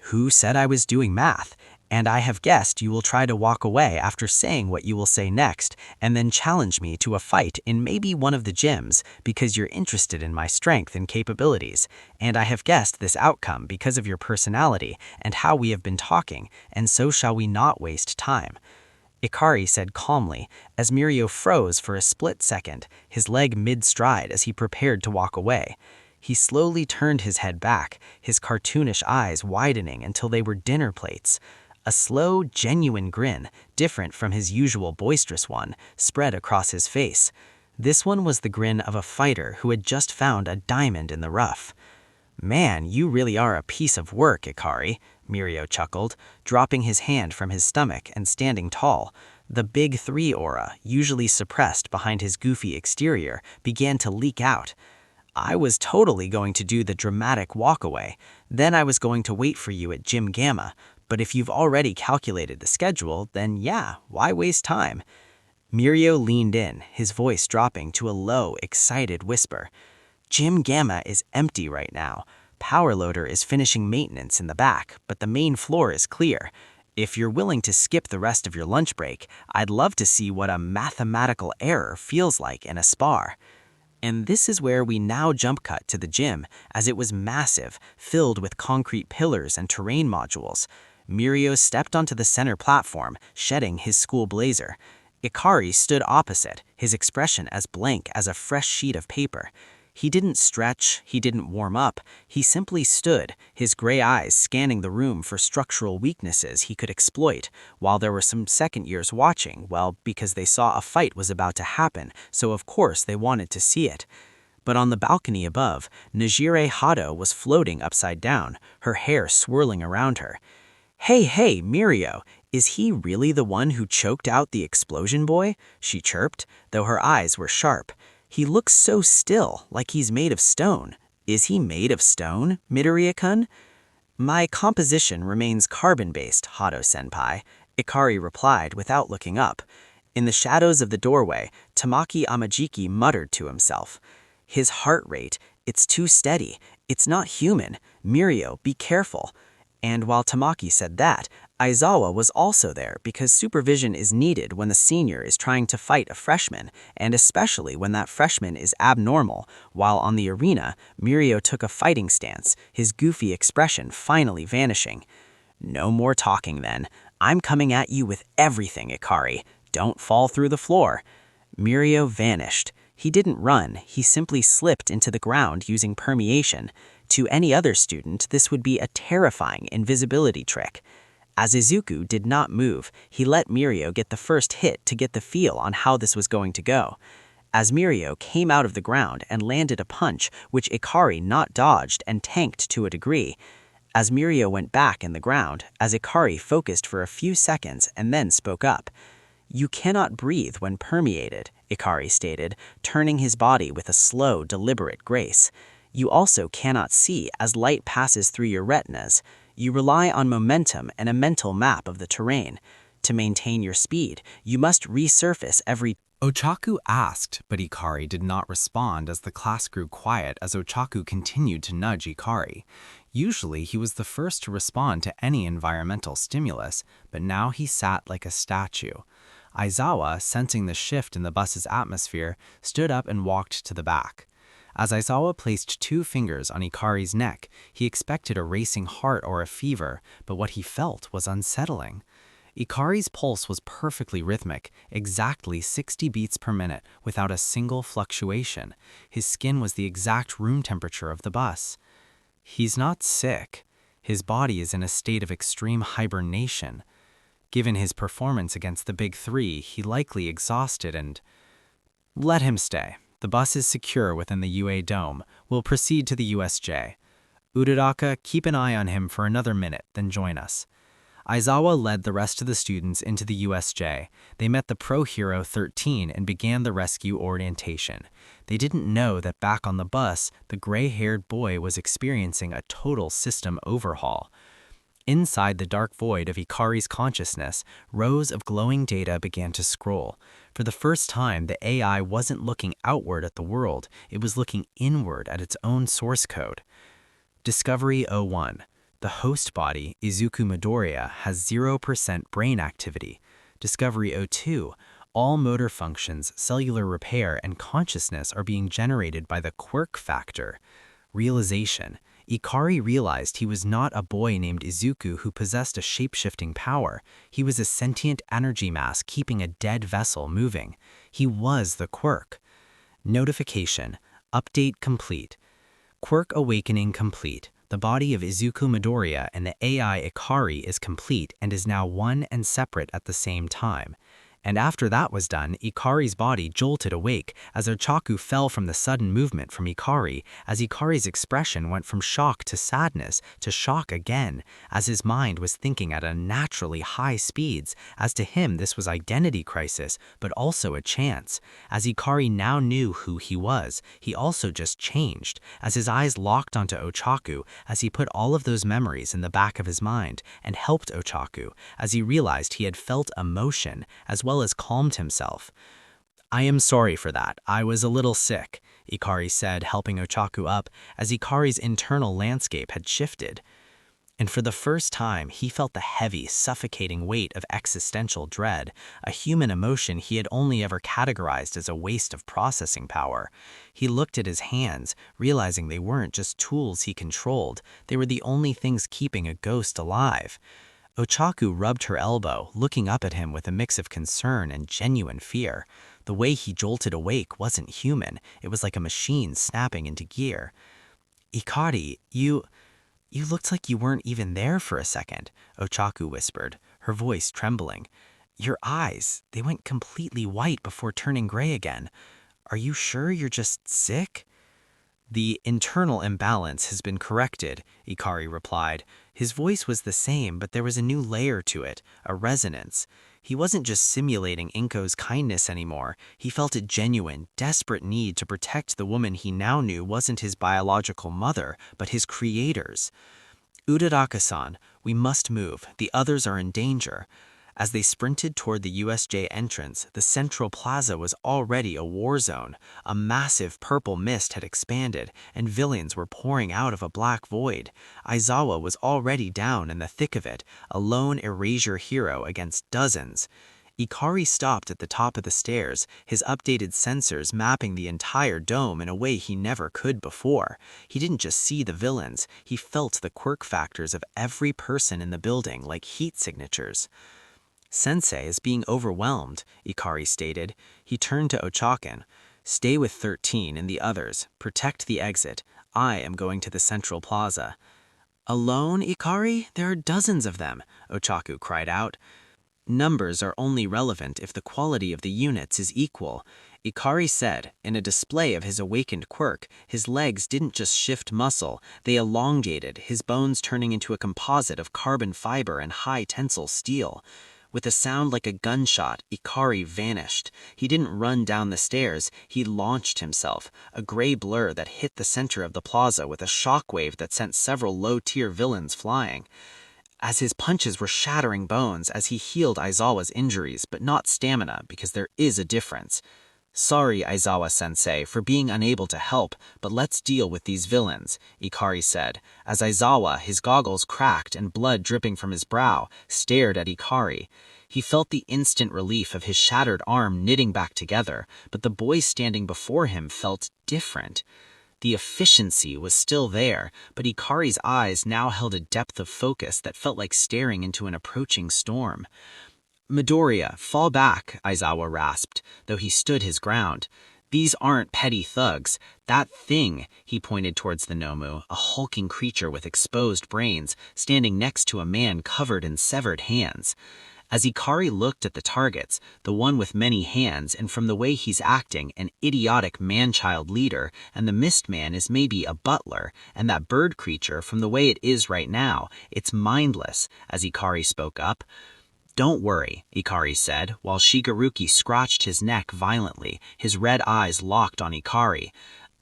Who said I was doing math? And I have guessed you will try to walk away after saying what you will say next, and then challenge me to a fight in maybe one of the gyms because you're interested in my strength and capabilities. And I have guessed this outcome because of your personality and how we have been talking, and so shall we not waste time. Ikari said calmly, as Mirio froze for a split second, his leg mid-stride as he prepared to walk away. He slowly turned his head back, his cartoonish eyes widening until they were dinner plates. A slow, genuine grin, different from his usual boisterous one, spread across his face. This one was the grin of a fighter who had just found a diamond in the rough. Man, you really are a piece of work, Ikari, Mirio chuckled, dropping his hand from his stomach and standing tall. The big 3 aura, usually suppressed behind his goofy exterior, began to leak out. I was totally going to do the dramatic walkaway. Then I was going to wait for you at Gym Gamma. But if you've already calculated the schedule, then yeah, why waste time? Mirio leaned in, his voice dropping to a low, excited whisper. Gym Gamma is empty right now. Power Loader is finishing maintenance in the back, but the main floor is clear. If you're willing to skip the rest of your lunch break, I'd love to see what a mathematical error feels like in a spar. And this is where we now jump cut to the gym, as it was massive, filled with concrete pillars and terrain modules. Mirio stepped onto the center platform, shedding his school blazer. Ikari stood opposite, his expression as blank as a fresh sheet of paper. He didn't stretch, he didn't warm up, he simply stood, his gray eyes scanning the room for structural weaknesses he could exploit, while there were some second years watching, well, because they saw a fight was about to happen, so of course they wanted to see it. But on the balcony above, Najire Hado was floating upside down, her hair swirling around her. Hey, Mirio, is he really the one who choked out the explosion boy? She chirped, though her eyes were sharp. He looks so still, like he's made of stone. Is he made of stone, Midoriya-kun? My composition remains carbon-based, Hado-senpai, Ikari replied without looking up. In the shadows of the doorway, Tamaki Amajiki muttered to himself. His heart rate, it's too steady. It's not human. Mirio, be careful. And while Tamaki said that, Aizawa was also there because supervision is needed when the senior is trying to fight a freshman, and especially when that freshman is abnormal, while on the arena, Mirio took a fighting stance, his goofy expression finally vanishing. No more talking then. I'm coming at you with everything, Ikari. Don't fall through the floor. Mirio vanished. He didn't run, he simply slipped into the ground using permeation. To any other student, this would be a terrifying invisibility trick. As Izuku did not move, he let Mirio get the first hit to get the feel on how this was going to go. As Mirio came out of the ground and landed a punch, which Ikari not dodged and tanked to a degree. As Mirio went back in the ground, as Ikari focused for a few seconds and then spoke up. You cannot breathe when permeated, Ikari stated, turning his body with a slow, deliberate grace. You also cannot see as light passes through your retinas. You rely on momentum and a mental map of the terrain. To maintain your speed, you must resurface every... Ochaku asked, but Ikari did not respond as the class grew quiet as Ochaku continued to nudge Ikari. Usually, he was the first to respond to any environmental stimulus, but now he sat like a statue. Aizawa, sensing the shift in the bus's atmosphere, stood up and walked to the back. As Aizawa placed 2 fingers on Ikari's neck, he expected a racing heart or a fever, but what he felt was unsettling. Ikari's pulse was perfectly rhythmic, exactly 60 beats per minute, without a single fluctuation. His skin was the exact room temperature of the bus. He's not sick. His body is in a state of extreme hibernation. Given his performance against the Big Three, he likely exhausted and... Let him stay. The bus is secure within the UA Dome. We'll proceed to the USJ. Uraraka, keep an eye on him for another minute, then join us. Aizawa led the rest of the students into the USJ. They met the Pro Hero 13 and began the rescue orientation. They didn't know that back on the bus, the gray-haired boy was experiencing a total system overhaul. Inside the dark void of Ikari's consciousness, rows of glowing data began to scroll. For the first time, the AI wasn't looking outward at the world, it was looking inward at its own source code. Discovery 01. The host body, Izuku Midoriya, has 0% brain activity. Discovery 02. All motor functions, cellular repair, and consciousness are being generated by the quirk factor. Realization. Ikari realized he was not a boy named Izuku who possessed a shape-shifting power. He was a sentient energy mass keeping a dead vessel moving. He was the quirk. Notification. Update complete. Quirk awakening complete. The body of Izuku Midoriya and the AI Ikari is complete and is now one and separate at the same time. And after that was done, Ikari's body jolted awake as Ochaku fell from the sudden movement from Ikari, as Ikari's expression went from shock to sadness to shock again, as his mind was thinking at unnaturally high speeds. As to him, this was identity crisis, but also a chance. As Ikari now knew who he was, he also just changed, as his eyes locked onto Ochaku, as he put all of those memories in the back of his mind, and helped Ochaku, as he realized he had felt emotion, as well as calmed himself. I am sorry for that. I was a little sick, Ikari said, helping Ochaku up, as Ikari's internal landscape had shifted. And for the first time, he felt the heavy, suffocating weight of existential dread, a human emotion he had only ever categorized as a waste of processing power. He looked at his hands, realizing they weren't just tools he controlled, they were the only things keeping a ghost alive. Ochaku rubbed her elbow, looking up at him with a mix of concern and genuine fear. The way he jolted awake wasn't human, it was like a machine snapping into gear. Ikari, you looked like you weren't even there for a second, Ochaku whispered, her voice trembling. Your eyes, they went completely white before turning gray again. Are you sure you're just sick? The internal imbalance has been corrected, Ikari replied. His voice was the same, but there was a new layer to it, a resonance. He wasn't just simulating Inko's kindness anymore. He felt a genuine, desperate need to protect the woman he now knew wasn't his biological mother, but his creator's. Uraraka-san, we must move. The others are in danger. As they sprinted toward the USJ entrance, the central plaza was already a war zone. A massive purple mist had expanded, and villains were pouring out of a black void. Aizawa was already down in the thick of it, a lone erasure hero against dozens. Ikari stopped at the top of the stairs, his updated sensors mapping the entire dome in a way he never could before. He didn't just see the villains, he felt the quirk factors of every person in the building like heat signatures. Sensei is being overwhelmed, Ikari stated. He turned to Ochaken. Stay with 13 and the others. Protect the exit. I am going to the central plaza. Alone, Ikari? There are dozens of them, Ochaku cried out. Numbers are only relevant if the quality of the units is equal, Ikari said. In a display of his awakened quirk, his legs didn't just shift muscle, they elongated, his bones turning into a composite of carbon fiber and high tensile steel. With a sound like a gunshot, Ikari vanished. He didn't run down the stairs, he launched himself, a gray blur that hit the center of the plaza with a shockwave that sent several low-tier villains flying. As his punches were shattering bones as he healed Aizawa's injuries, but not stamina, because there is a difference. Sorry, Aizawa-sensei, for being unable to help, but let's deal with these villains, Ikari said, as Aizawa, his goggles cracked and blood dripping from his brow, stared at Ikari. He felt the instant relief of his shattered arm knitting back together, but the boy standing before him felt different. The efficiency was still there, but Ikari's eyes now held a depth of focus that felt like staring into an approaching storm. Midoriya, fall back, Aizawa rasped, though he stood his ground. These aren't petty thugs. That thing, he pointed towards the Nomu, a hulking creature with exposed brains, standing next to a man covered in severed hands. As Ikari looked at the targets, the one with many hands, and from the way he's acting, an idiotic man-child leader, and the mist man is maybe a butler, and that bird creature, from the way it is right now, it's mindless, as Ikari spoke up. Don't worry, Ikari said, while Shigeruki scratched his neck violently, his red eyes locked on Ikari.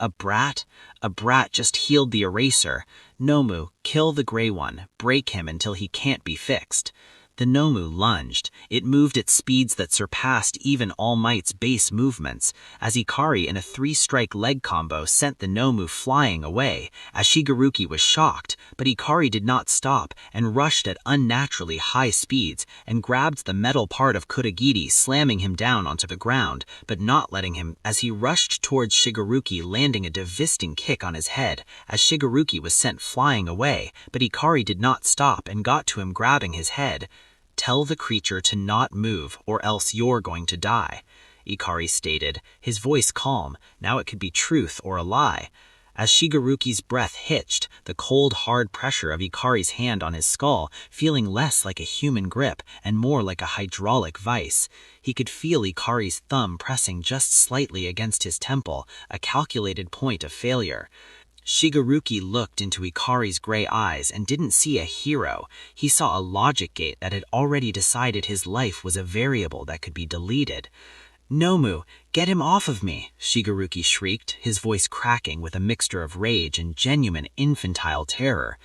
A brat? A brat just healed the eraser. Nomu, kill the gray one, break him until he can't be fixed. The Nomu lunged. It moved at speeds that surpassed even All Might's base movements, as Ikari in a three-strike leg combo sent the Nomu flying away, as Shigeruki was shocked, but Ikari did not stop and rushed at unnaturally high speeds and grabbed the metal part of Kuragiri, slamming him down onto the ground, but not letting him as he rushed towards Shigeruki, landing a devastating kick on his head, as Shigeruki was sent flying away, but Ikari did not stop and got to him, grabbing his head. Tell the creature to not move, or else you're going to die, Ikari stated, his voice calm. Now it could be truth or a lie. As Shigeruki's breath hitched, the cold, hard pressure of Ikari's hand on his skull feeling less like a human grip and more like a hydraulic vice. He could feel Ikari's thumb pressing just slightly against his temple, a calculated point of failure. Shigeruki looked into Ikari's gray eyes and didn't see a hero. He saw a logic gate that had already decided his life was a variable that could be deleted. Nomu, get him off of me, Shigeruki shrieked, his voice cracking with a mixture of rage and genuine infantile terror.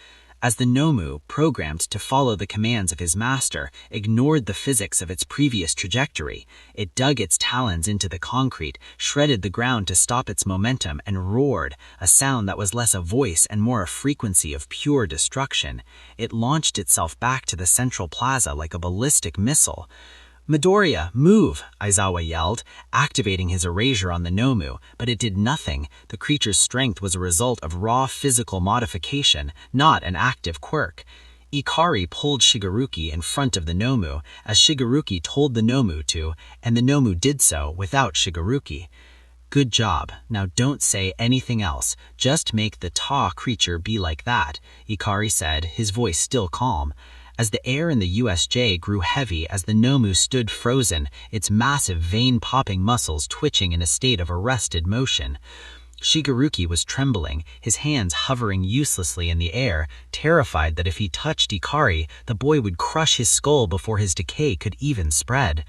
As the Nomu, programmed to follow the commands of his master, ignored the physics of its previous trajectory, it dug its talons into the concrete, shredded the ground to stop its momentum, and roared, a sound that was less a voice and more a frequency of pure destruction. It launched itself back to the central plaza like a ballistic missile. Midoriya, move, Aizawa yelled, activating his erasure on the Nomu, but it did nothing. The creature's strength was a result of raw physical modification, not an active quirk. Ikari pulled Shigeruki in front of the Nomu, as Shigeruki told the Nomu to, and the Nomu did so without Shigeruki. Good job. Now don't say anything else. Just make the Ta creature be like that, Ikari said, his voice still calm. As the air in the USJ grew heavy as the Nomu stood frozen, its massive vein-popping muscles twitching in a state of arrested motion. Shigeruki was trembling, his hands hovering uselessly in the air, terrified that if he touched Ikari, the boy would crush his skull before his decay could even spread.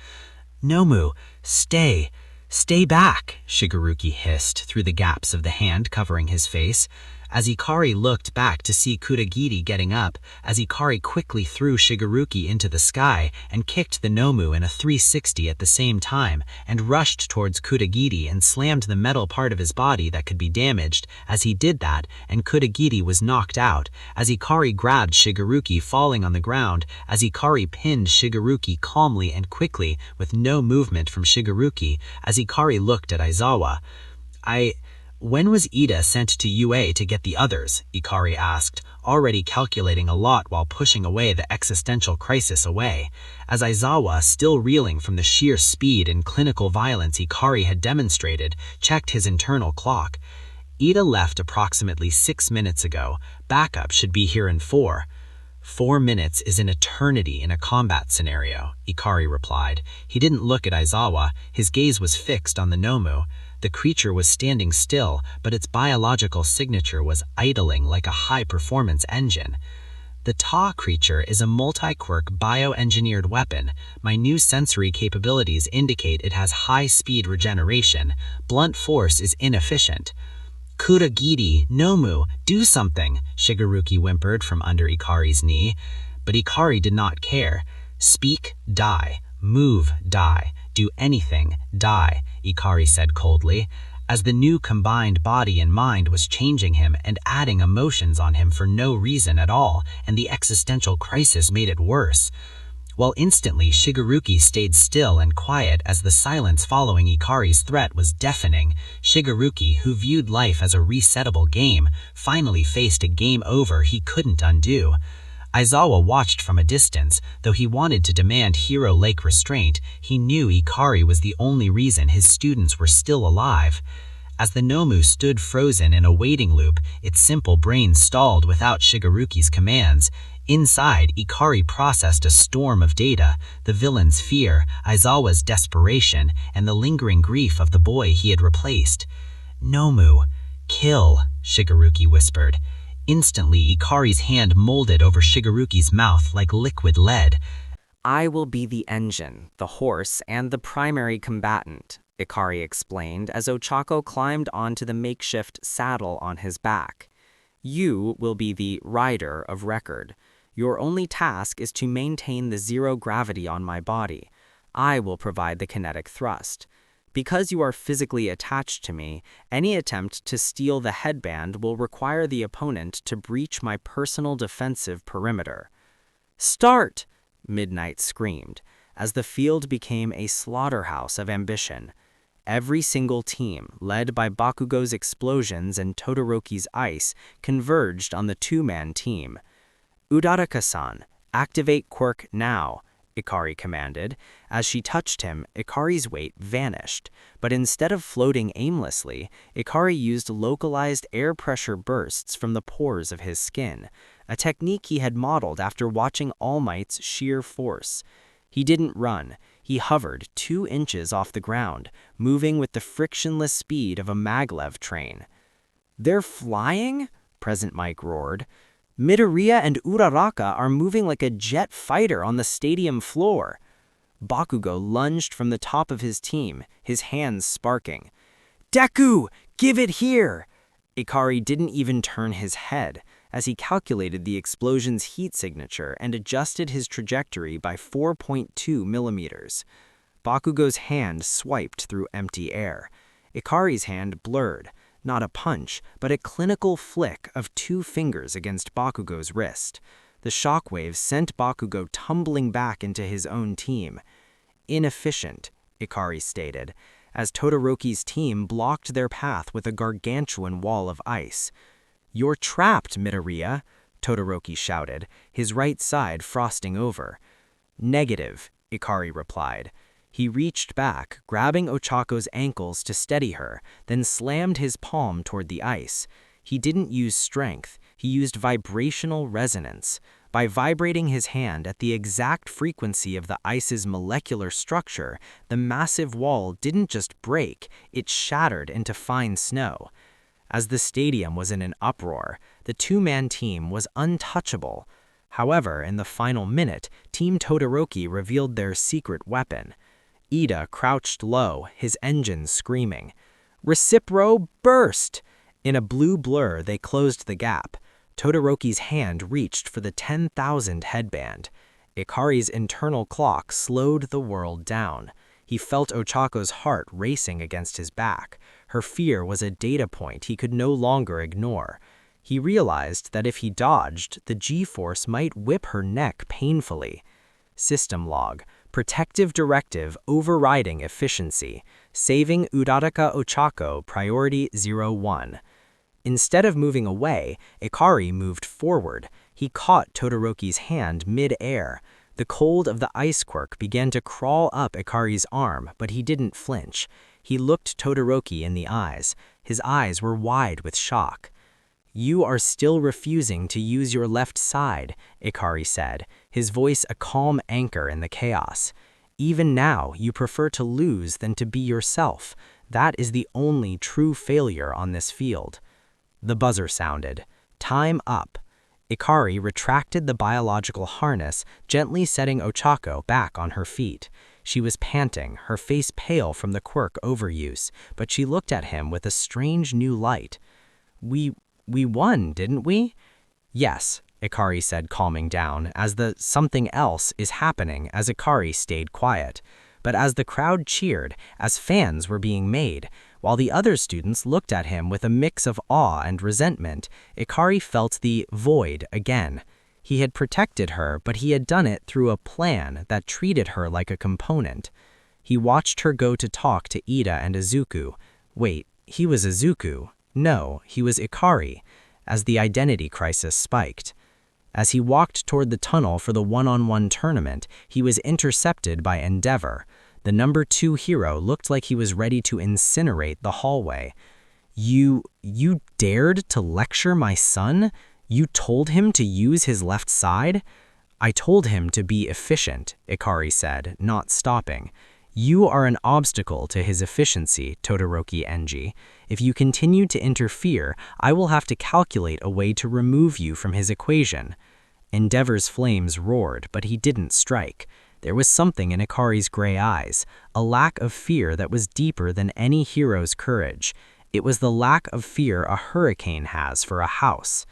Nomu, stay. Stay back, Shigeruki hissed through the gaps of the hand covering his face. As Ikari looked back to see Kuragiri getting up, as Ikari quickly threw Shigeruki into the sky and kicked the Nomu in a 360 at the same time, and rushed towards Kuragiri and slammed the metal part of his body that could be damaged. As he did that, and Kuragiri was knocked out, as Ikari grabbed Shigeruki falling on the ground, as Ikari pinned Shigeruki calmly and quickly with no movement from Shigeruki, as Ikari looked at Aizawa. When was Ida sent to UA to get the others? Ikari asked, already calculating a lot while pushing away the existential crisis away. As Aizawa, still reeling from the sheer speed and clinical violence Ikari had demonstrated, checked his internal clock. Ida left approximately 6 minutes ago. Backup should be here in 4. 4 minutes is an eternity in a combat scenario, Ikari replied. He didn't look at Aizawa. His gaze was fixed on the Nomu. The creature was standing still, but its biological signature was idling like a high-performance engine. The Ta creature is a multi-quirk bioengineered weapon. My new sensory capabilities indicate it has high-speed regeneration. Blunt force is inefficient. Kuragiri, Nomu, do something, Shigeruki whimpered from under Ikari's knee. But Ikari did not care. Speak, die. Move, die. do anything, die, Ikari said coldly, as the new combined body and mind was changing him and adding emotions on him for no reason at all, and the existential crisis made it worse. While instantly Shigeruki stayed still and quiet as the silence following Ikari's threat was deafening, Shigeruki, who viewed life as a resettable game, finally faced a game over he couldn't undo. Aizawa watched from a distance. Though he wanted to demand hero-like restraint, he knew Ikari was the only reason his students were still alive. As the Nomu stood frozen in a waiting loop, its simple brain stalled without Shigeruki's commands. Inside, Ikari processed a storm of data, the villain's fear, Aizawa's desperation, and the lingering grief of the boy he had replaced. "Nomu, kill," Shigeruki whispered. Instantly, Ikari's hand molded over Shigeruki's mouth like liquid lead. "I will be the engine, the horse, and the primary combatant," Ikari explained as Ochako climbed onto the makeshift saddle on his back. "You will be the rider of record. Your only task is to maintain the zero gravity on my body. I will provide the kinetic thrust. Because you are physically attached to me, any attempt to steal the headband will require the opponent to breach my personal defensive perimeter." "Start!" Midnight screamed, as the field became a slaughterhouse of ambition. Every single team, led by Bakugo's explosions and Todoroki's ice, converged on the two-man team. "Udaraka-san, activate quirk now," Ikari commanded. As she touched him, Ikari's weight vanished, but instead of floating aimlessly, Ikari used localized air pressure bursts from the pores of his skin, a technique he had modeled after watching All Might's sheer force. He didn't run. He hovered 2 inches off the ground, moving with the frictionless speed of a maglev train. "They're flying?" Present Mike roared. "Midoriya and Uraraka are moving like a jet fighter on the stadium floor." Bakugo lunged from the top of his team, his hands sparking. "Deku, give it here!" Ikari didn't even turn his head, as he calculated the explosion's heat signature and adjusted his trajectory by 4.2 millimeters. Bakugo's hand swiped through empty air. Ikari's hand blurred. Not a punch, but a clinical flick of 2 fingers against Bakugo's wrist. The shockwave sent Bakugo tumbling back into his own team. "Inefficient," Ikari stated, as Todoroki's team blocked their path with a gargantuan wall of ice. "You're trapped, Midoriya," Todoroki shouted, his right side frosting over. "Negative," Ikari replied. He reached back, grabbing Ochako's ankles to steady her, then slammed his palm toward the ice. He didn't use strength, he used vibrational resonance. By vibrating his hand at the exact frequency of the ice's molecular structure, the massive wall didn't just break, it shattered into fine snow. As the stadium was in an uproar, the two-man team was untouchable. However, in the final minute, Team Todoroki revealed their secret weapon. Ida crouched low, his engine screaming. "Recipro, burst!" In a blue blur, they closed the gap. Todoroki's hand reached for the 10,000 headband. Ikari's internal clock slowed the world down. He felt Ochako's heart racing against his back. Her fear was a data point he could no longer ignore. He realized that if he dodged, the G-force might whip her neck painfully. System log. Protective directive overriding efficiency. Saving Uraraka Ochako priority 01. Instead of moving away, Ikari moved forward. He caught Todoroki's hand mid-air. The cold of the ice quirk began to crawl up Ikari's arm, but he didn't flinch. He looked Todoroki in the eyes. His eyes were wide with shock. "You are still refusing to use your left side," Ikari said, his voice a calm anchor in the chaos. "Even now, you prefer to lose than to be yourself. That is the only true failure on this field." The buzzer sounded. Time up. Ikari retracted the biological harness, gently setting Ochako back on her feet. She was panting, her face pale from the quirk overuse, but she looked at him with a strange new light. We won, didn't we?" "Yes," Ikari said, calming down, as the something else is happening as Ikari stayed quiet. but as the crowd cheered, as fans were being made, while the other students looked at him with a mix of awe and resentment, Ikari felt the void again. He had protected her, but he had done it through a plan that treated her like a component. He watched her go to talk to Ida and Izuku. Wait, he was Izuku. No, he was Ikari, as the identity crisis spiked. As he walked toward the tunnel for the one-on-one tournament, he was intercepted by Endeavor. The number 2 hero looked like he was ready to incinerate the hallway. You dared to lecture my son? You told him to use his left side? I told him to be efficient, Ikari said, not stopping. You are an obstacle to his efficiency, Todoroki Enji. If you continue to interfere, I will have to calculate a way to remove you from his equation. Endeavor's flames roared, but he didn't strike. There was something in Ikari's gray eyes, a lack of fear that was deeper than any hero's courage. It was the lack of fear a hurricane has for a house.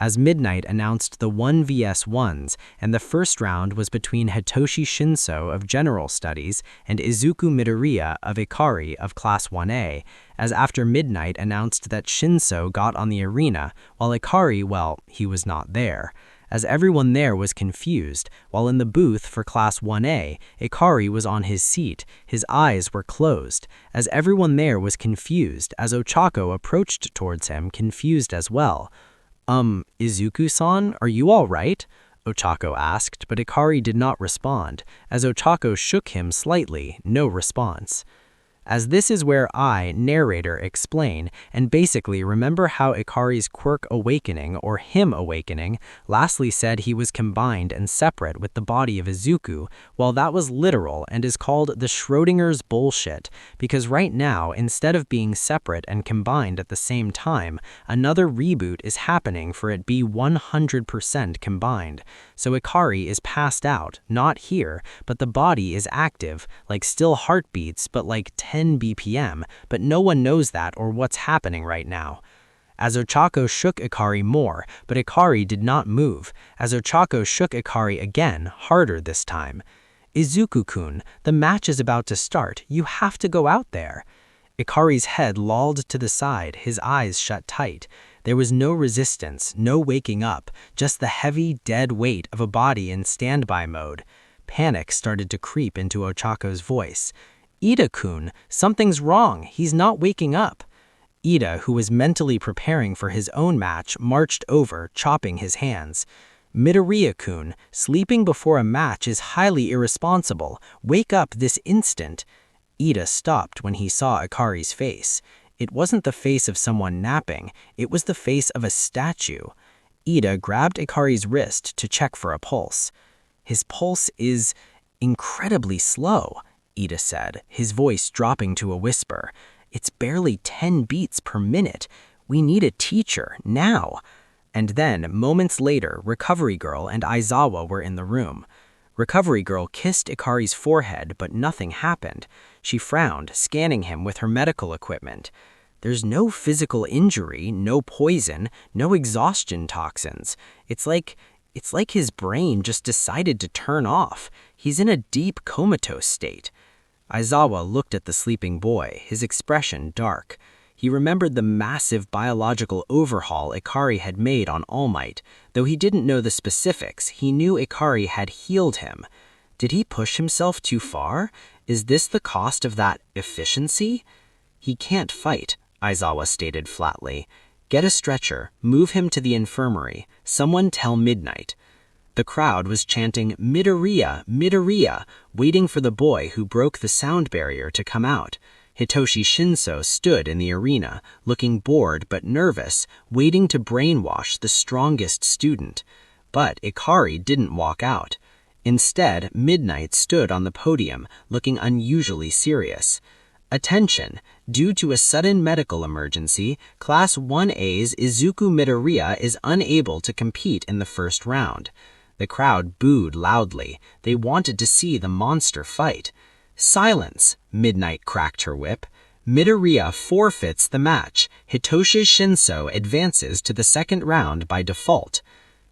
As Midnight announced the 1vs1s, and the first round was between Hitoshi Shinso of General Studies and Izuku Midoriya of Ikari of Class 1A, as after Midnight announced that Shinso got on the arena, while Ikari, well, he was not there. As everyone there was confused, while in the booth for Class 1A, Ikari was on his seat, his eyes were closed. As everyone there was confused, as Ochako approached towards him, confused as well. Izuku-san, are you all right? Ochako asked, but Ikari did not respond. As Ochako shook him slightly, no response. As this is where I, narrator, explain and basically remember how Ikari's quirk awakening, or him awakening, lastly said he was combined and separate with the body of Izuku, well, that was literal and is called the Schrodinger's bullshit, because right now, instead of being separate and combined at the same time, another reboot is happening for it be 100% combined. So Ikari is passed out, not here, but the body is active, like still heartbeats, but like 10 BPM, but no one knows that or what's happening right now. As Ochako shook Ikari more, but Ikari did not move, as Ochako shook Ikari again, harder this time. Izuku-kun, the match is about to start, you have to go out there. Ikari's head lolled to the side, his eyes shut tight. There was no resistance, no waking up, just the heavy, dead weight of a body in standby mode. Panic started to creep into Ochako's voice. Ida-kun, something's wrong, he's not waking up. Ida, who was mentally preparing for his own match, marched over, chopping his hands. Midoriya-kun, sleeping before a match is highly irresponsible. Wake up this instant. Ida stopped when he saw Ikari's face. It wasn't the face of someone napping, it was the face of a statue. Ida grabbed Ikari's wrist to check for a pulse. His pulse is incredibly slow, Ida said, his voice dropping to a whisper. It's barely 10 beats per minute. We need a teacher, now. And then, moments later, Recovery Girl and Aizawa were in the room. Recovery Girl kissed Ikari's forehead, but nothing happened. She frowned, scanning him with her medical equipment. There's no physical injury, no poison, no exhaustion toxins. It's like his brain just decided to turn off. He's in a deep comatose state. Aizawa looked at the sleeping boy, his expression dark. He remembered the massive biological overhaul Ikari had made on All Might. Though he didn't know the specifics, he knew Ikari had healed him. Did he push himself too far? Is this the cost of that efficiency? He can't fight, Aizawa stated flatly. Get a stretcher, move him to the infirmary. Someone tell Midnight. The crowd was chanting Midoriya, Midoriya, waiting for the boy who broke the sound barrier to come out. Hitoshi Shinso stood in the arena, looking bored but nervous, waiting to brainwash the strongest student. But Ikari didn't walk out. Instead, Midnight stood on the podium, looking unusually serious. Attention! Due to a sudden medical emergency, Class 1A's Izuku Midoriya is unable to compete in the first round. The crowd booed loudly. They wanted to see the monster fight. Silence! Midnight cracked her whip. Midoriya forfeits the match. Hitoshi Shinso advances to the second round by default.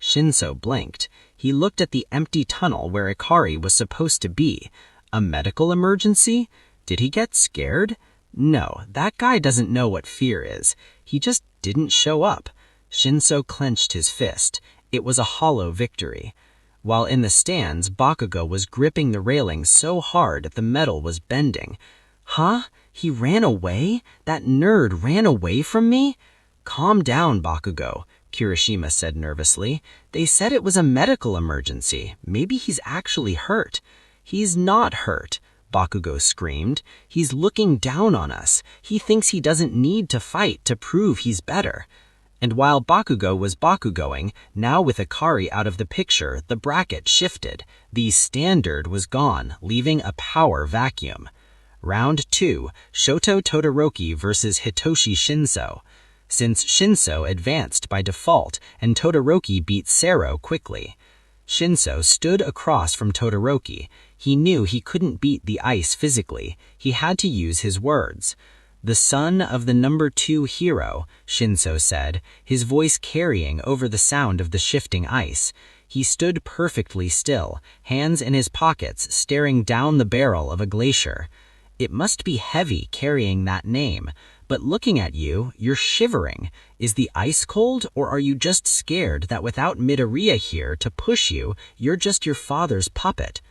Shinso blinked. He looked at the empty tunnel where Ikari was supposed to be. A medical emergency? Did he get scared? No, that guy doesn't know what fear is. He just didn't show up. Shinso clenched his fist. It was a hollow victory. While in the stands, Bakugo was gripping the railing so hard the metal was bending. Huh? He ran away? That nerd ran away from me? Calm down, Bakugo, Kirishima said nervously. They said it was a medical emergency. Maybe he's actually hurt. He's not hurt, Bakugo screamed. He's looking down on us. He thinks he doesn't need to fight to prove he's better. And while Bakugo was Bakugoing, now with Ikari out of the picture, the bracket shifted. The standard was gone, leaving a power vacuum. Round 2, Shoto Todoroki versus Hitoshi Shinso. Since Shinso advanced by default and Todoroki beat Sero quickly. Shinso stood across from Todoroki. He knew he couldn't beat the ice physically. He had to use his words. The son of the number 2 hero, Shinso said, his voice carrying over the sound of the shifting ice. He stood perfectly still, hands in his pockets, staring down the barrel of a glacier. It must be heavy carrying that name, but looking at you, you're shivering. Is the ice cold, or are you just scared that without Midoriya here to push you, you're just your father's puppet?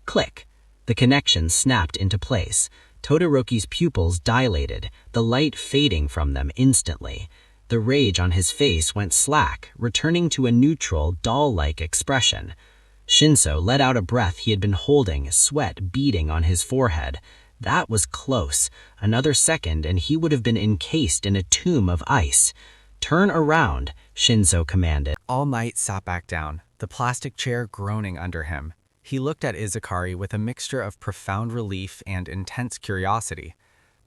Click. The connection snapped into place. Todoroki's pupils dilated, the light fading from them instantly. The rage on his face went slack, returning to a neutral, doll-like expression. Shinso let out a breath he had been holding, sweat beading on his forehead. That was close. Another second and he would have been encased in a tomb of ice. Turn around, Shinso commanded. All Might sat back down, the plastic chair groaning under him. He looked at Izukari with a mixture of profound relief and intense curiosity.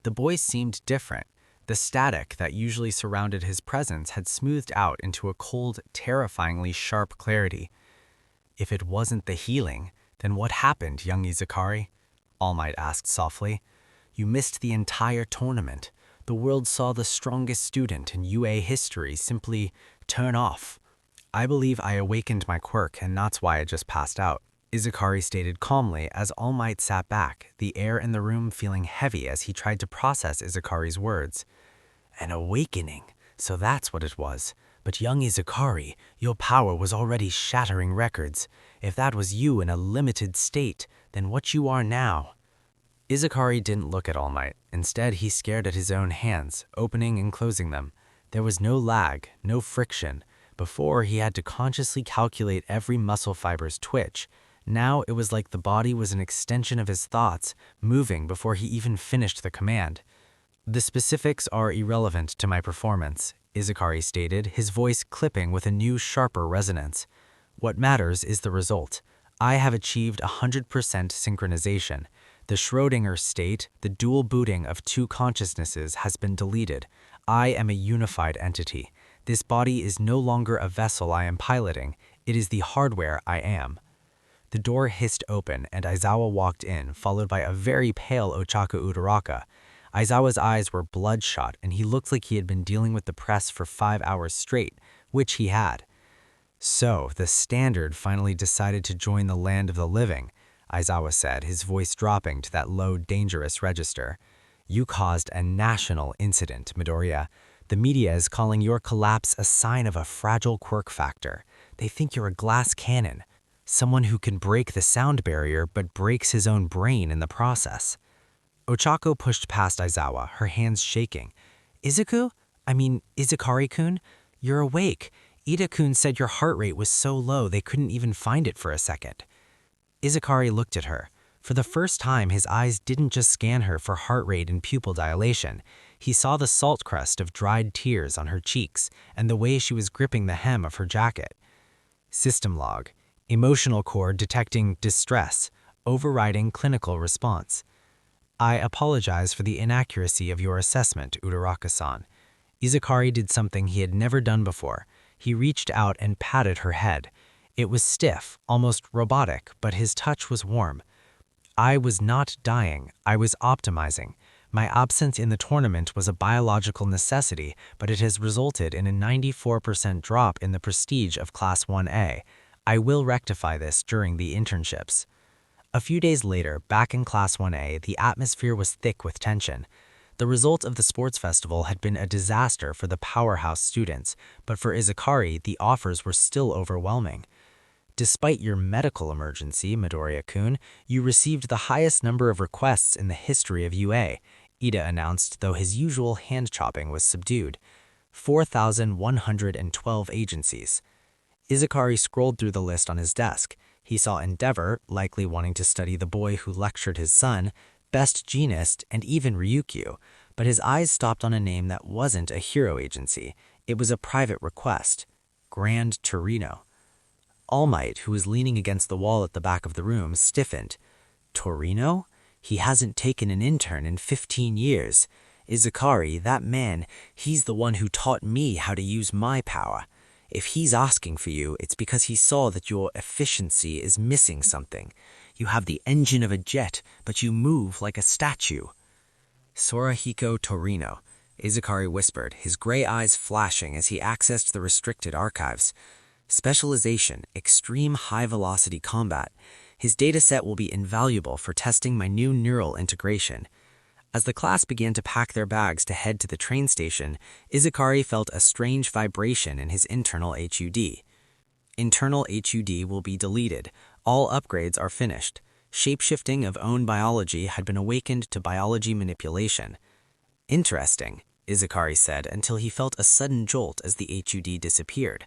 The boy seemed different. The static that usually surrounded his presence had smoothed out into a cold, terrifyingly sharp clarity. If it wasn't the healing, then what happened, young Izukari? All Might asked softly. You missed the entire tournament. The world saw the strongest student in UA history simply turn off. I believe I awakened my quirk, and that's why I just passed out, Izukari stated calmly as All Might sat back, the air in the room feeling heavy as he tried to process Izukari's words. An awakening, so that's what it was. But young Izukari, your power was already shattering records. If that was you in a limited state, then what you are now. Izukari didn't look at All Might. Instead, he stared at his own hands, opening and closing them. There was no lag, no friction. Before, he had to consciously calculate every muscle fiber's twitch. Now it was like the body was an extension of his thoughts, moving before he even finished the command. The specifics are irrelevant to my performance, Izukari stated, his voice clipping with a new, sharper resonance. What matters is the result. I have achieved 100% synchronization. The Schrödinger state, the dual booting of two consciousnesses, has been deleted. I am a unified entity. This body is no longer a vessel I am piloting. It is the hardware I am. The door hissed open, and Aizawa walked in, followed by a very pale Ochako Uraraka. Aizawa's eyes were bloodshot, and he looked like he had been dealing with the press for 5 hours straight, which he had. So, the Standard finally decided to join the land of the living, Aizawa said, his voice dropping to that low, dangerous register. You caused a national incident, Midoriya. The media is calling your collapse a sign of a fragile quirk factor. They think you're a glass cannon. Someone who can break the sound barrier but breaks his own brain in the process. Ochako pushed past Aizawa, her hands shaking. Izukari-kun? You're awake. Ida-kun said your heart rate was so low they couldn't even find it for a second. Izukari looked at her. For the first time, his eyes didn't just scan her for heart rate and pupil dilation. He saw the salt crust of dried tears on her cheeks and the way she was gripping the hem of her jacket. System log. Emotional core detecting distress, overriding clinical response. I apologize for the inaccuracy of your assessment, Uraraka-san. Izukari did something he had never done before. He reached out and patted her head. It was stiff, almost robotic, but his touch was warm. I was not dying, I was optimizing. My absence in the tournament was a biological necessity, but it has resulted in a 94% drop in the prestige of Class 1A. I will rectify this during the internships. A few days later, back in Class 1A, the atmosphere was thick with tension. The result of the sports festival had been a disaster for the powerhouse students, but for Izakari, the offers were still overwhelming. Despite your medical emergency, Midoriya-kun, you received the highest number of requests in the history of UA, Ida announced, though his usual hand-chopping was subdued. 4,112 agencies. Izakari scrolled through the list on his desk. He saw Endeavor, likely wanting to study the boy who lectured his son, Best Genist, and even Ryukyu, but his eyes stopped on a name that wasn't a hero agency. It was a private request. Grand Torino. All Might, who was leaning against the wall at the back of the room, stiffened. Torino? He hasn't taken an intern in 15 years. Izakari, that man, he's the one who taught me how to use my power. If he's asking for you, it's because he saw that your efficiency is missing something. You have the engine of a jet, but you move like a statue. Sorahiko Torino, Izakari whispered, his gray eyes flashing as he accessed the restricted archives. Specialization, extreme high-velocity combat. His dataset will be invaluable for testing my new neural integration. As the class began to pack their bags to head to the train station, Izakari felt a strange vibration in his internal HUD. Internal HUD will be deleted. All upgrades are finished. Shapeshifting of own biology had been awakened to biology manipulation. Interesting, Izakari said until he felt a sudden jolt as the HUD disappeared.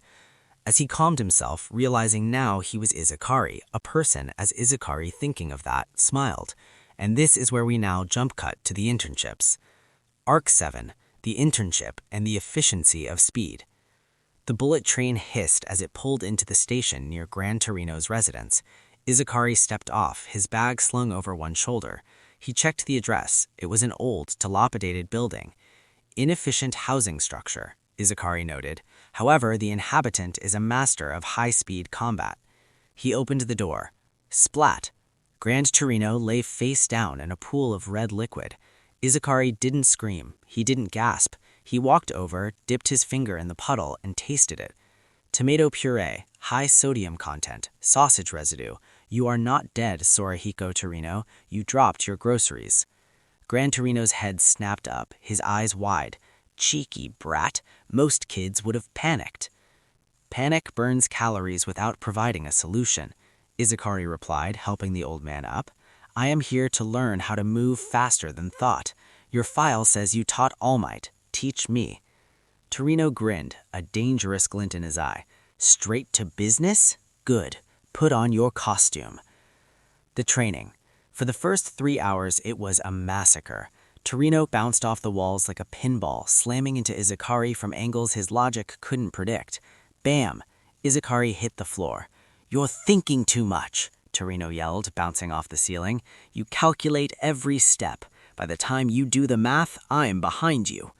As he calmed himself, realizing now he was Izakari, a person as Izakari thinking of that, smiled. And this is where we now jump cut to the internships. Arc 7, the internship and the efficiency of speed. The bullet train hissed as it pulled into the station near Gran Torino's residence. Izakari stepped off, his bag slung over one shoulder. He checked the address. It was an old, dilapidated building. Inefficient housing structure, Izakari noted. However, the inhabitant is a master of high-speed combat. He opened the door. Splat! Grand Torino lay face down in a pool of red liquid. Izakari didn't scream. He didn't gasp. He walked over, dipped his finger in the puddle, and tasted it. Tomato puree, high sodium content, sausage residue. You are not dead, Sorahiko Torino. You dropped your groceries. Grand Torino's head snapped up, his eyes wide. Cheeky brat. Most kids would have panicked. Panic burns calories without providing a solution, Izakari replied, helping the old man up. I am here to learn how to move faster than thought. Your file says you taught All Might. Teach me. Torino grinned, a dangerous glint in his eye. Straight to business? Good. Put on your costume. The training. For the first 3 hours, it was a massacre. Torino bounced off the walls like a pinball, slamming into Izakari from angles his logic couldn't predict. Bam! Izakari hit the floor. You're thinking too much, Torino yelled, bouncing off the ceiling. You calculate every step. By the time you do the math, I'm behind you.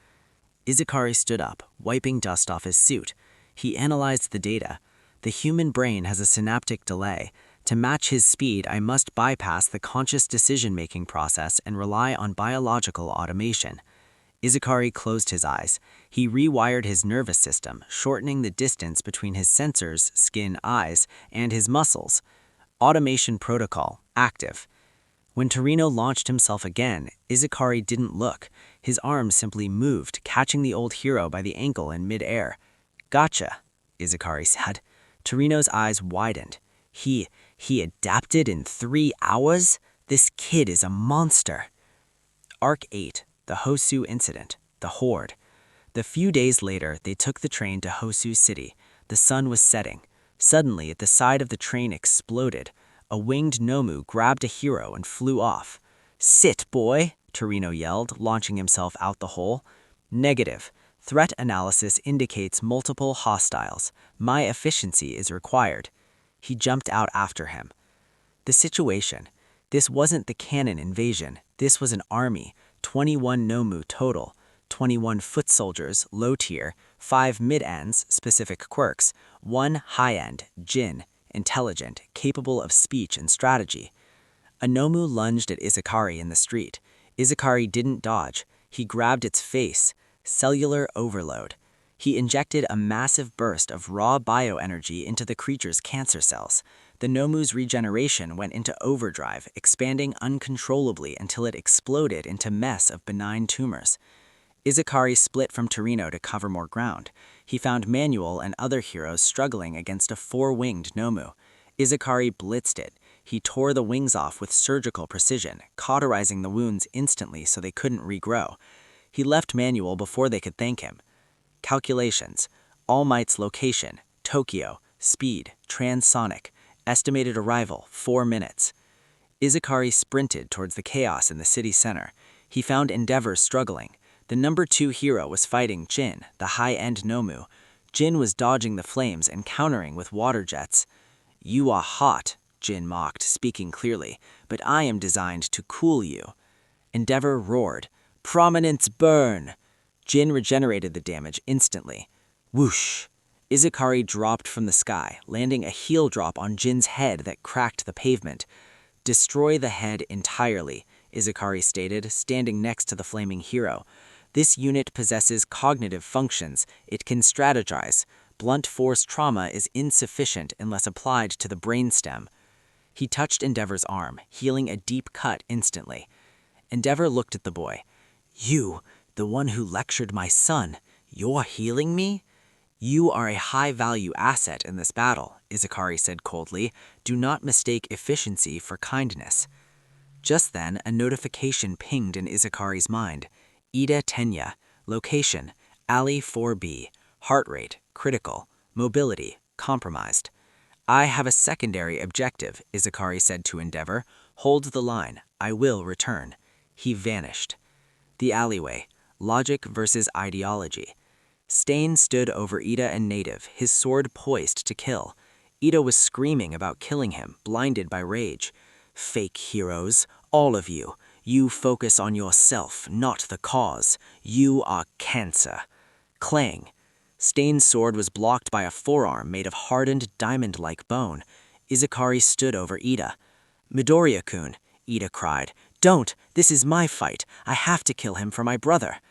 Izakari stood up, wiping dust off his suit. He analyzed the data. The human brain has a synaptic delay. To match his speed, I must bypass the conscious decision-making process and rely on biological automation. Izakari closed his eyes. He rewired his nervous system, shortening the distance between his sensors, skin, eyes, and his muscles. Automation protocol, active. When Torino launched himself again, Izakari didn't look. His arms simply moved, catching the old hero by the ankle in mid-air. Gotcha, Izakari said. Torino's eyes widened. He adapted in 3 hours? This kid is a monster. Arc 8, the Hosu incident, the Horde. The few days later, they took the train to Hosu City. The sun was setting. Suddenly, the side of the train exploded. A winged Nomu grabbed a hero and flew off. Sit, boy, Torino yelled, launching himself out the hole. Negative. Threat analysis indicates multiple hostiles. My efficiency is required. He jumped out after him. The situation. This wasn't the cannon invasion. This was an army. 21 Nomu total. 21 foot soldiers, low tier, 5 mid-ends, specific quirks, 1 high-end, Jin, intelligent, capable of speech and strategy. A Nomu lunged at Izakari in the street. Izakari didn't dodge. He grabbed its face. Cellular overload. He injected a massive burst of raw bioenergy into the creature's cancer cells. The Nomu's regeneration went into overdrive, expanding uncontrollably until it exploded into mess of benign tumors. Izakari split from Torino to cover more ground. He found Manuel and other heroes struggling against a four-winged Nomu. Izakari blitzed it. He tore the wings off with surgical precision, cauterizing the wounds instantly so they couldn't regrow. He left Manuel before they could thank him. Calculations. All Might's location, Tokyo, speed, transonic, estimated arrival, 4 minutes. Izakari sprinted towards the chaos in the city center. He found Endeavor struggling. The number 2 hero was fighting Jin, the high-end Nomu. Jin was dodging the flames and countering with water jets. "You are hot," Jin mocked, speaking clearly, "but I am designed to cool you." Endeavor roared, "Prominence burn!" Jin regenerated the damage instantly. Whoosh! Izakari dropped from the sky, landing a heel drop on Jin's head that cracked the pavement. "Destroy the head entirely," Izakari stated, standing next to the flaming hero. "This unit possesses cognitive functions. It can strategize. Blunt force trauma is insufficient unless applied to the brainstem." He touched Endeavor's arm, healing a deep cut instantly. Endeavor looked at the boy. "You, the one who lectured my son, you're healing me?" "You are a high-value asset in this battle," Izakari said coldly. "Do not mistake efficiency for kindness." Just then, a notification pinged in Izakari's mind. Ida Tenya. Location, Alley 4B. Heart rate, critical. Mobility, compromised. "I have a secondary objective," Izakari said to Endeavor. "Hold the line. I will return." He vanished. The alleyway. Logic versus ideology. Stain stood over Ida and Native, his sword poised to kill. Ida was screaming about killing him, blinded by rage. "Fake heroes, all of you. You focus on yourself, not the cause. You are cancer." Clang. Stain's sword was blocked by a forearm made of hardened diamond-like bone. Izakari stood over Ida. "Midoriya-kun," Ida cried. "Don't! This is my fight. I have to kill him for my brother."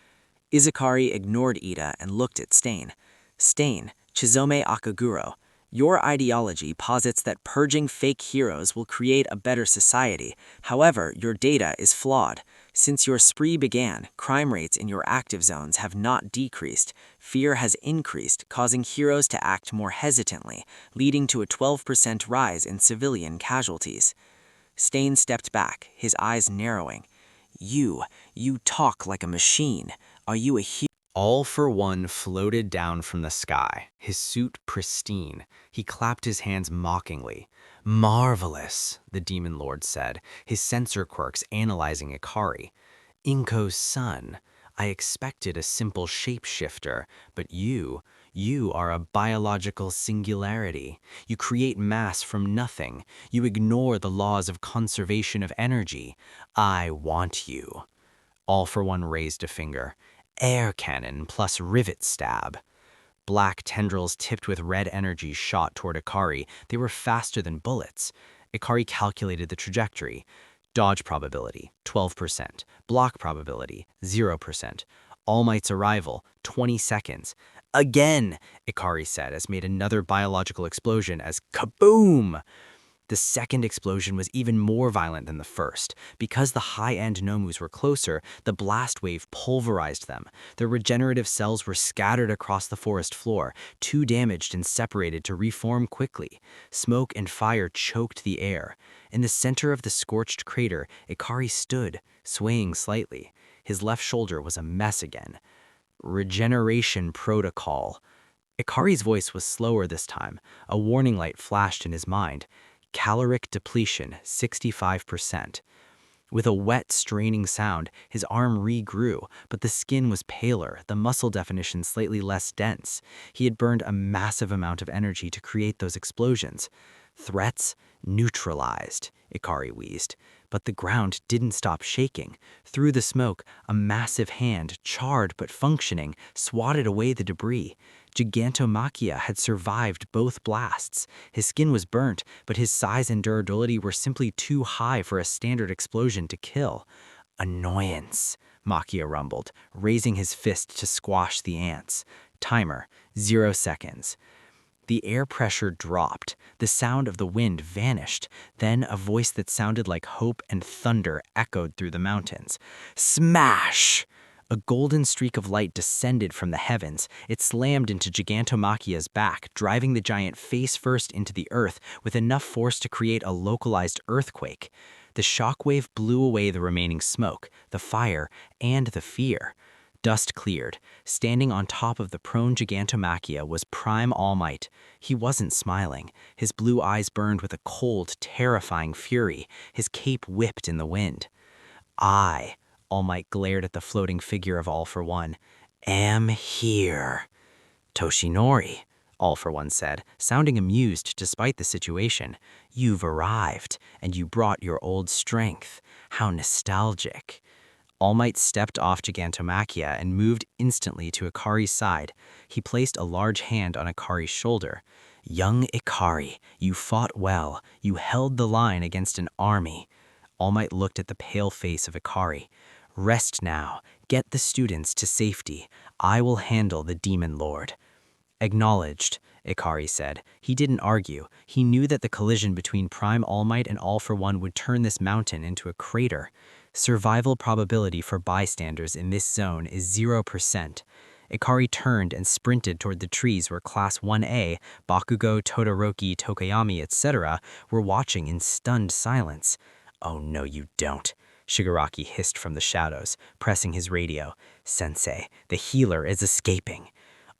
Izakari ignored Ida and looked at Stain. "Stain, Chizome Akaguro, your ideology posits that purging fake heroes will create a better society. However, your data is flawed. Since your spree began, crime rates in your active zones have not decreased. Fear has increased, causing heroes to act more hesitantly, leading to a 12% rise in civilian casualties." Stain stepped back, his eyes narrowing. You talk like a machine. Are you a hero?" All for One floated down from the sky, his suit pristine. He clapped his hands mockingly. "Marvelous," the Demon Lord said, his sensor quirks analyzing Ikari. "Inko's son. I expected a simple shapeshifter, but you are a biological singularity. You create mass from nothing. You ignore the laws of conservation of energy. I want you." All for One raised a finger. "Air cannon plus rivet stab." Black tendrils tipped with red energy shot toward Ikari. They were faster than bullets. Ikari calculated the trajectory. Dodge probability, 12%. Block probability, 0%. All Might's arrival, 20 seconds. "Again," Ikari said as made another biological explosion as kaboom! The second explosion was even more violent than the first. Because the high-end Nomus were closer, the blast wave pulverized them. Their regenerative cells were scattered across the forest floor, too damaged and separated to reform quickly. Smoke and fire choked the air. In the center of the scorched crater, Ikari stood, swaying slightly. His left shoulder was a mess again. "Regeneration protocol." Ikari's voice was slower this time. A warning light flashed in his mind. "Caloric depletion, 65%. With a wet, straining sound, his arm regrew, but the skin was paler, the muscle definition slightly less dense. He had burned a massive amount of energy to create those explosions. "Threats neutralized," Ikari wheezed. But the ground didn't stop shaking. Through the smoke, a massive hand, charred but functioning, swatted away the debris. Gigantomachia had survived both blasts. His skin was burnt, but his size and durability were simply too high for a standard explosion to kill. "Annoyance," Machia rumbled, raising his fist to squash the ants. Timer, 0 seconds. The air pressure dropped. The sound of the wind vanished. Then a voice that sounded like hope and thunder echoed through the mountains. Smash! A golden streak of light descended from the heavens. It slammed into Gigantomachia's back, driving the giant face first into the earth with enough force to create a localized earthquake. The shockwave blew away the remaining smoke, the fire, and the fear. Dust cleared. Standing on top of the prone Gigantomachia was Prime All Might. He wasn't smiling. His blue eyes burned with a cold, terrifying fury. His cape whipped in the wind. I, All Might glared at the floating figure of All for One, am here. Toshinori, All for One said, sounding amused despite the situation. You've arrived, and you brought your old strength. How nostalgic. All Might stepped off Gigantomachia and moved instantly to Ikari's side. He placed a large hand on Ikari's shoulder. Young Ikari, you fought well. You held the line against an army. All Might looked at the pale face of Ikari. Rest now. Get the students to safety. I will handle the Demon Lord. Acknowledged, Ikari said. He didn't argue. He knew that the collision between Prime All Might and All for One would turn this mountain into a crater. Survival probability for bystanders in this zone is 0%. Ikari turned and sprinted toward the trees where Class 1A, Bakugo, Todoroki, Tokoyami, etc. were watching in stunned silence. Oh no, you don't. Shigaraki hissed from the shadows, pressing his radio. Sensei, the healer is escaping.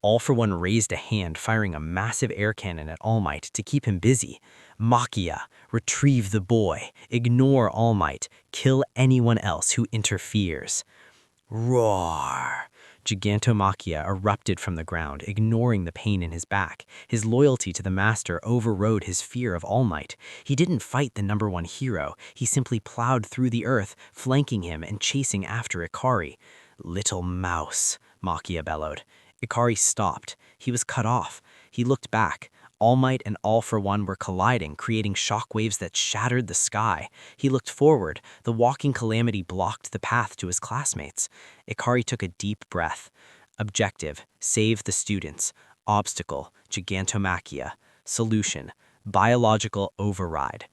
All for One raised a hand, firing a massive air cannon at All Might to keep him busy. Machia, retrieve the boy, ignore All Might, kill anyone else who interferes. Roar! Gigantomachia erupted from the ground, ignoring the pain in his back. His loyalty to the master overrode his fear of All Might. He didn't fight the number one hero. He simply plowed through the earth, flanking him and chasing after Ikari. Little mouse, Machia bellowed. Ikari stopped. He was cut off. He looked back. All Might and All for One were colliding, creating shockwaves that shattered the sky. He looked forward. The walking calamity blocked the path to his classmates. Ikari took a deep breath. Objective, save the students. Obstacle, Gigantomachia. Solution, biological override.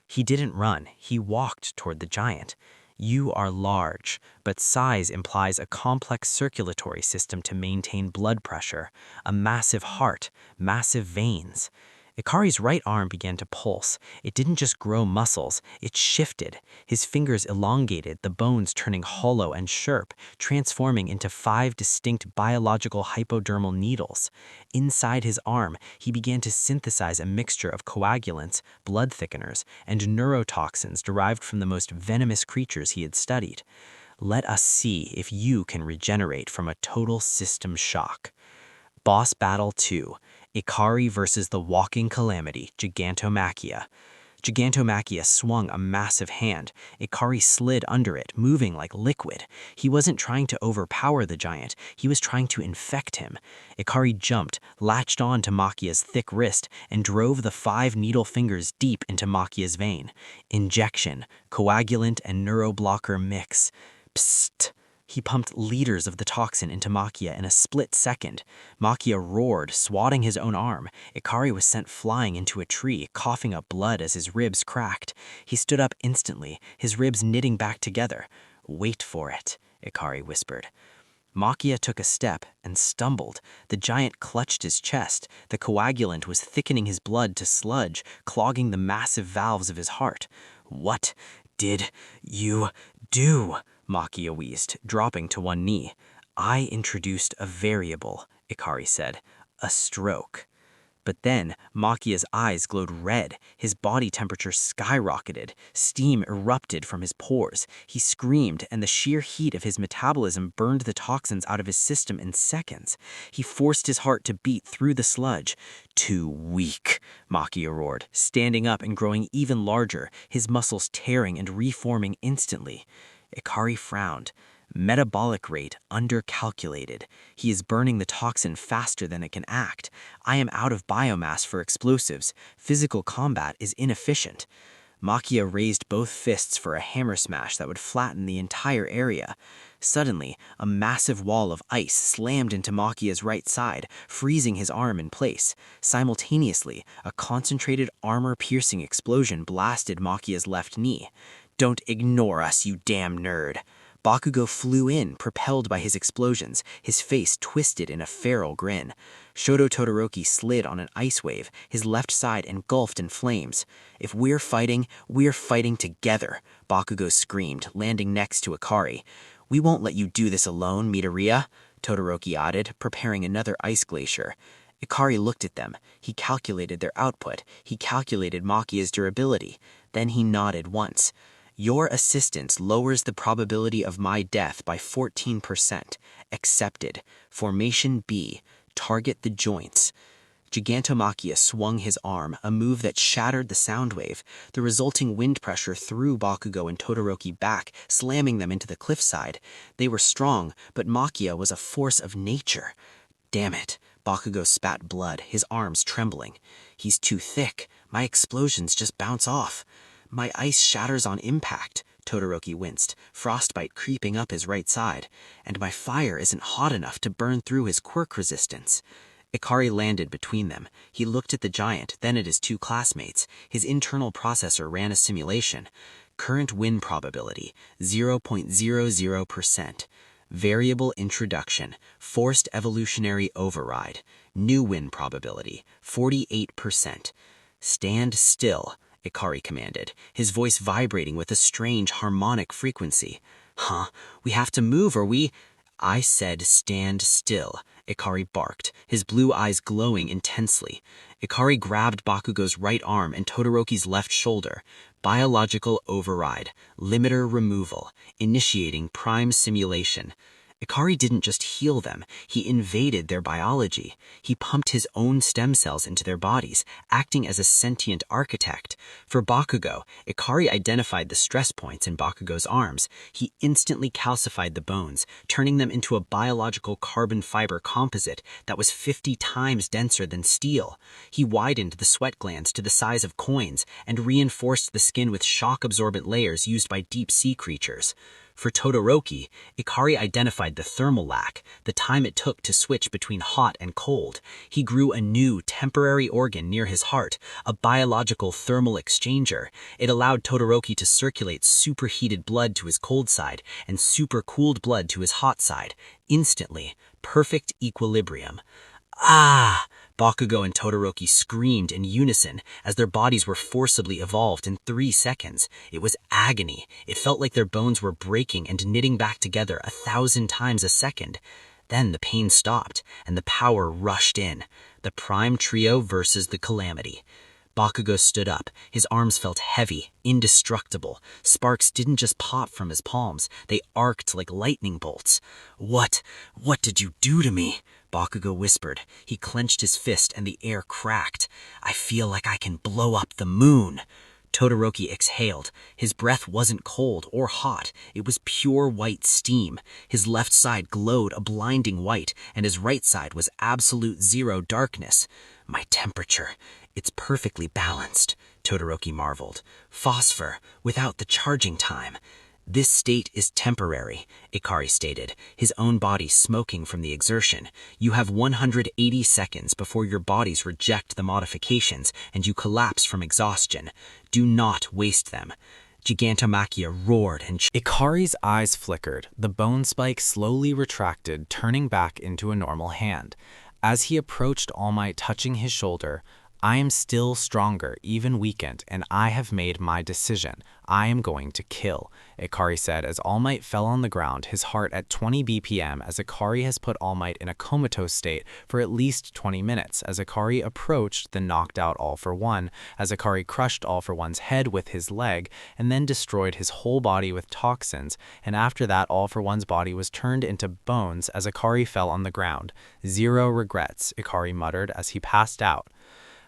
He didn't run. He walked toward the giant. You are large, but size implies a complex circulatory system to maintain blood pressure, a massive heart, massive veins. Ikari's right arm began to pulse. It didn't just grow muscles, it shifted. His fingers elongated, the bones turning hollow and sharp, transforming into 5 distinct biological hypodermal needles. Inside his arm, he began to synthesize a mixture of coagulants, blood thickeners, and neurotoxins derived from the most venomous creatures he had studied. Let us see if you can regenerate from a total system shock. Boss Battle 2. Ikari versus the Walking Calamity, Gigantomachia. Gigantomachia swung a massive hand. Ikari slid under it, moving like liquid. He wasn't trying to overpower the giant. He was trying to infect him. Ikari jumped, latched on to Machia's thick wrist, and drove the 5 needle fingers deep into Machia's vein. Injection, coagulant and neuroblocker mix. Psst. He pumped liters of the toxin into Machia in a split second. Machia roared, swatting his own arm. Ikari was sent flying into a tree, coughing up blood as his ribs cracked. He stood up instantly, his ribs knitting back together. Wait for it, Ikari whispered. Machia took a step and stumbled. The giant clutched his chest. The coagulant was thickening his blood to sludge, clogging the massive valves of his heart. What did you do? Machia wheezed, dropping to one knee. I introduced a variable, Ikari said. A stroke. But then, Machia's eyes glowed red. His body temperature skyrocketed. Steam erupted from his pores. He screamed, and the sheer heat of his metabolism burned the toxins out of his system in seconds. He forced his heart to beat through the sludge. Too weak, Machia roared, standing up and growing even larger, his muscles tearing and reforming instantly. Ikari frowned. Metabolic rate undercalculated. He is burning the toxin faster than it can act. I am out of biomass for explosives. Physical combat is inefficient. Machia raised both fists for a hammer smash that would flatten the entire area. Suddenly, a massive wall of ice slammed into Makia's right side, freezing his arm in place. Simultaneously, a concentrated armor-piercing explosion blasted Makia's left knee. "Don't ignore us, you damn nerd." Bakugo flew in, propelled by his explosions, his face twisted in a feral grin. Shoto Todoroki slid on an ice wave, his left side engulfed in flames. "If we're fighting together," Bakugo screamed, landing next to Ikari. "We won't let you do this alone, Midoriya," Todoroki added, preparing another ice glacier. Ikari looked at them. He calculated their output. He calculated Makia's durability. Then he nodded once. "Your assistance lowers the probability of my death by 14%. Accepted. Formation B. Target the joints." Gigantomachia swung his arm, a move that shattered the sound wave. The resulting wind pressure threw Bakugo and Todoroki back, slamming them into the cliffside. They were strong, but Machia was a force of nature. "Damn it." Bakugo spat blood, his arms trembling. "He's too thick. My explosions just bounce off." "My ice shatters on impact," Todoroki winced, frostbite creeping up his right side. "And my fire isn't hot enough to burn through his quirk resistance." Ikari landed between them. He looked at the giant, then at his two classmates. His internal processor ran a simulation. Current win probability, 0.00%. Variable introduction, forced evolutionary override. New win probability, 48%. "Stand still," Ikari commanded, his voice vibrating with a strange harmonic frequency. "Huh? We have to move or we—" "I said stand still," Ikari barked, his blue eyes glowing intensely. Ikari grabbed Bakugo's right arm and Todoroki's left shoulder. Biological override, limiter removal, initiating prime simulation. Ikari didn't just heal them, he invaded their biology. He pumped his own stem cells into their bodies, acting as a sentient architect. For Bakugo, Ikari identified the stress points in Bakugo's arms. He instantly calcified the bones, turning them into a biological carbon fiber composite that was 50 times denser than steel. He widened the sweat glands to the size of coins and reinforced the skin with shock-absorbent layers used by deep-sea creatures. For Todoroki, Ikari identified the thermal lack, the time it took to switch between hot and cold. He grew a new, temporary organ near his heart, a biological thermal exchanger. It allowed Todoroki to circulate superheated blood to his cold side and supercooled blood to his hot side. Instantly, perfect equilibrium. "Ah!" Bakugo and Todoroki screamed in unison as their bodies were forcibly evolved in 3 seconds. It was agony. It felt like their bones were breaking and knitting back together 1,000 times a second. Then the pain stopped, and the power rushed in. The Prime Trio versus the Calamity. Bakugo stood up. His arms felt heavy, indestructible. Sparks didn't just pop from his palms. They arced like lightning bolts. What did you do to me?" Bakugo whispered. He clenched his fist and the air cracked. "I feel like I can blow up the moon." Todoroki exhaled. His breath wasn't cold or hot. It was pure white steam. His left side glowed a blinding white, and his right side was absolute zero darkness. "My temperature, it's perfectly balanced," Todoroki marveled. "Phosphor, without the charging time." "This state is temporary," Ikari stated, his own body smoking from the exertion. "You have 180 seconds before your bodies reject the modifications and you collapse from exhaustion. Do not waste them." Gigantomachia roared and Ikari's eyes flickered. The bone spike slowly retracted, turning back into a normal hand. As he approached All Might, touching his shoulder, "I am still stronger, even weakened, and I have made my decision. I am going to kill," Ikari said as All Might fell on the ground, his heart at 20 BPM, as Ikari has put All Might in a comatose state for at least 20 minutes. As Ikari approached, then knocked out All For One, as Ikari crushed All For One's head with his leg, and then destroyed his whole body with toxins, and after that All For One's body was turned into bones as Ikari fell on the ground. "Zero regrets," Ikari muttered as he passed out.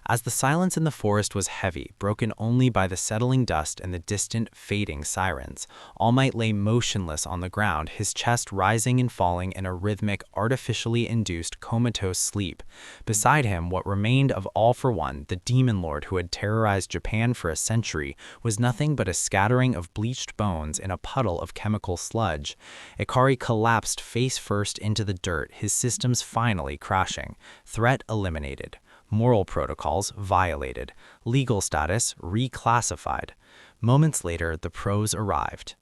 As the silence in the forest was heavy, broken only by the settling dust and the distant, fading sirens, All Might lay motionless on the ground, his chest rising and falling in a rhythmic, artificially induced comatose sleep. Beside him, what remained of All for One, the demon lord who had terrorized Japan for a century, was nothing but a scattering of bleached bones in a puddle of chemical sludge. Ikari collapsed face first into the dirt, his systems finally crashing. Threat eliminated. Moral protocols violated, legal status reclassified. Moments later, the pros arrived.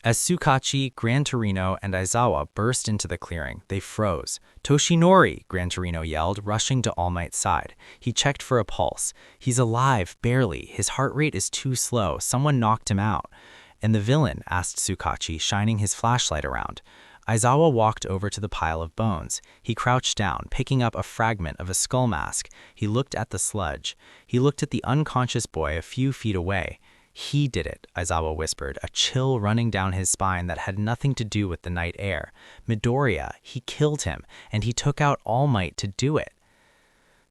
As Tsukachi, Gran Torino, and Aizawa burst into the clearing, they froze. "Toshinori!" Gran Torino yelled, rushing to All Might's side. He checked for a pulse. "He's alive, barely. His heart rate is too slow. Someone knocked him out." "And the villain?" asked Tsukachi, shining his flashlight around. Aizawa walked over to the pile of bones. He crouched down, picking up a fragment of a skull mask. He looked at the sludge. He looked at the unconscious boy a few feet away. "He did it," Aizawa whispered, a chill running down his spine that had nothing to do with the night air. "Midoriya, he killed him, and he took out All Might to do it."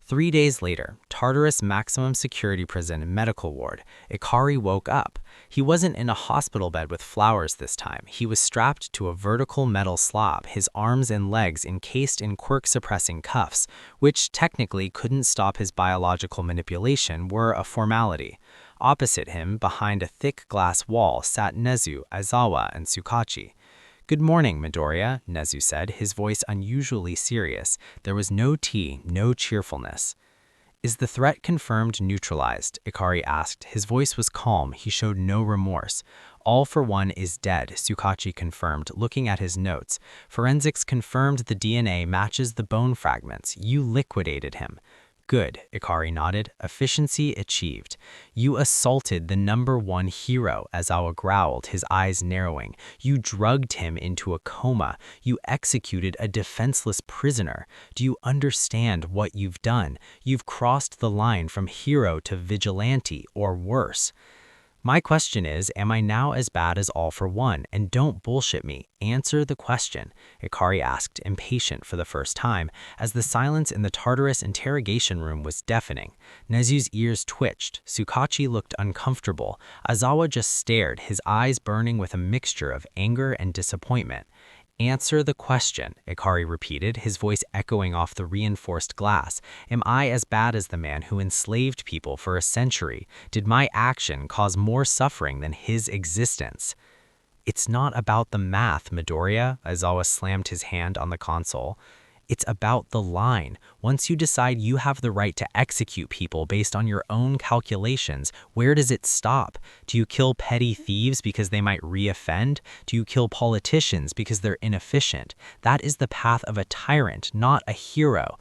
3 days later, Tartarus Maximum Security Prison Medical Ward, Ikari woke up. He wasn't in a hospital bed with flowers this time. He was strapped to a vertical metal slab, his arms and legs encased in quirk-suppressing cuffs, which technically couldn't stop his biological manipulation, were a formality. Opposite him, behind a thick glass wall, sat Nezu, Aizawa, and Tsukachi. "Good morning, Midoriya," Nezu said, his voice unusually serious. There was no tea, no cheerfulness. "Is the threat confirmed neutralized?" Ikari asked. His voice was calm. He showed no remorse. "All for One is dead," Tsukachi confirmed, looking at his notes. "Forensics confirmed the DNA matches the bone fragments. You liquidated him." "Good," Ikari nodded. "Efficiency achieved." "You assaulted the #1 hero," Aizawa growled, his eyes narrowing. "You drugged him into a coma. You executed a defenseless prisoner. Do you understand what you've done? You've crossed the line from hero to vigilante, or worse." "My question is, am I now as bad as All for One? And don't bullshit me. Answer the question," Ikari asked, impatient for the first time, as the silence in the Tartarus interrogation room was deafening. Nezu's ears twitched. Tsukachi looked uncomfortable. Aizawa just stared, his eyes burning with a mixture of anger and disappointment. "Answer the question," Ikari repeated, his voice echoing off the reinforced glass. "Am I as bad as the man who enslaved people for a century? Did my action cause more suffering than his existence?" "It's not about the math, Midoriya," Aizawa slammed his hand on the console. "It's about the line. Once you decide you have the right to execute people based on your own calculations, where does it stop? Do you kill petty thieves because they might re-offend? Do you kill politicians because they're inefficient? That is the path of a tyrant, not a hero."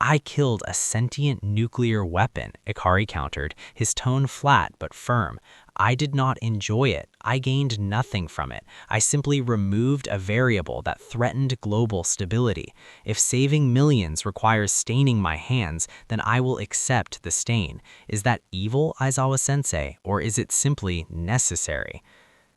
"I killed a sentient nuclear weapon," Ikari countered, his tone flat but firm. "I did not enjoy it. I gained nothing from it. I simply removed a variable that threatened global stability. If saving millions requires staining my hands, then I will accept the stain. Is that evil, Aizawa-sensei, or is it simply necessary?"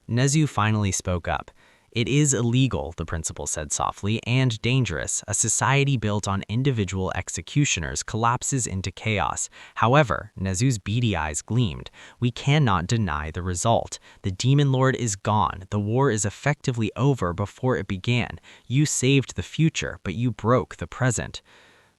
Nezu finally spoke up. "It is illegal," the principal said softly, "and dangerous. A society built on individual executioners collapses into chaos. However," Nezu's beady eyes gleamed, "we cannot deny the result. The Demon Lord is gone. The war is effectively over before it began. You saved the future, but you broke the present."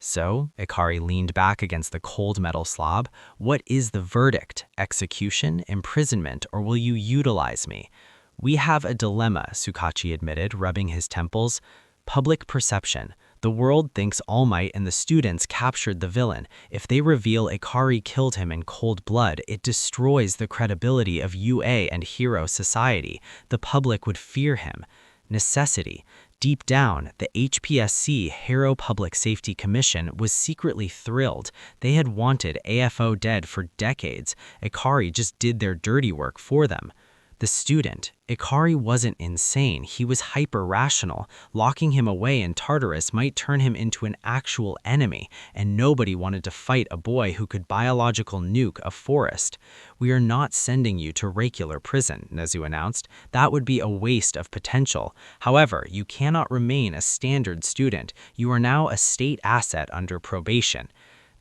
"So," Ikari leaned back against the cold metal slab, "what is the verdict? Execution, imprisonment, or will you utilize me?" "We have a dilemma," Tsukachi admitted, rubbing his temples. "Public perception. The world thinks All Might and the students captured the villain. If they reveal Ikari killed him in cold blood, it destroys the credibility of UA and Hero Society. The public would fear him. Necessity. Deep down, the HPSC, Hero Public Safety Commission, was secretly thrilled. They had wanted AFO dead for decades. Ikari just did their dirty work for them." The student. Ikari wasn't insane, he was hyper-rational. Locking him away in Tartarus might turn him into an actual enemy, and nobody wanted to fight a boy who could biological nuke a forest. "We are not sending you to regular prison," Nezu announced. "That would be a waste of potential. However, you cannot remain a standard student. You are now a state asset under probation."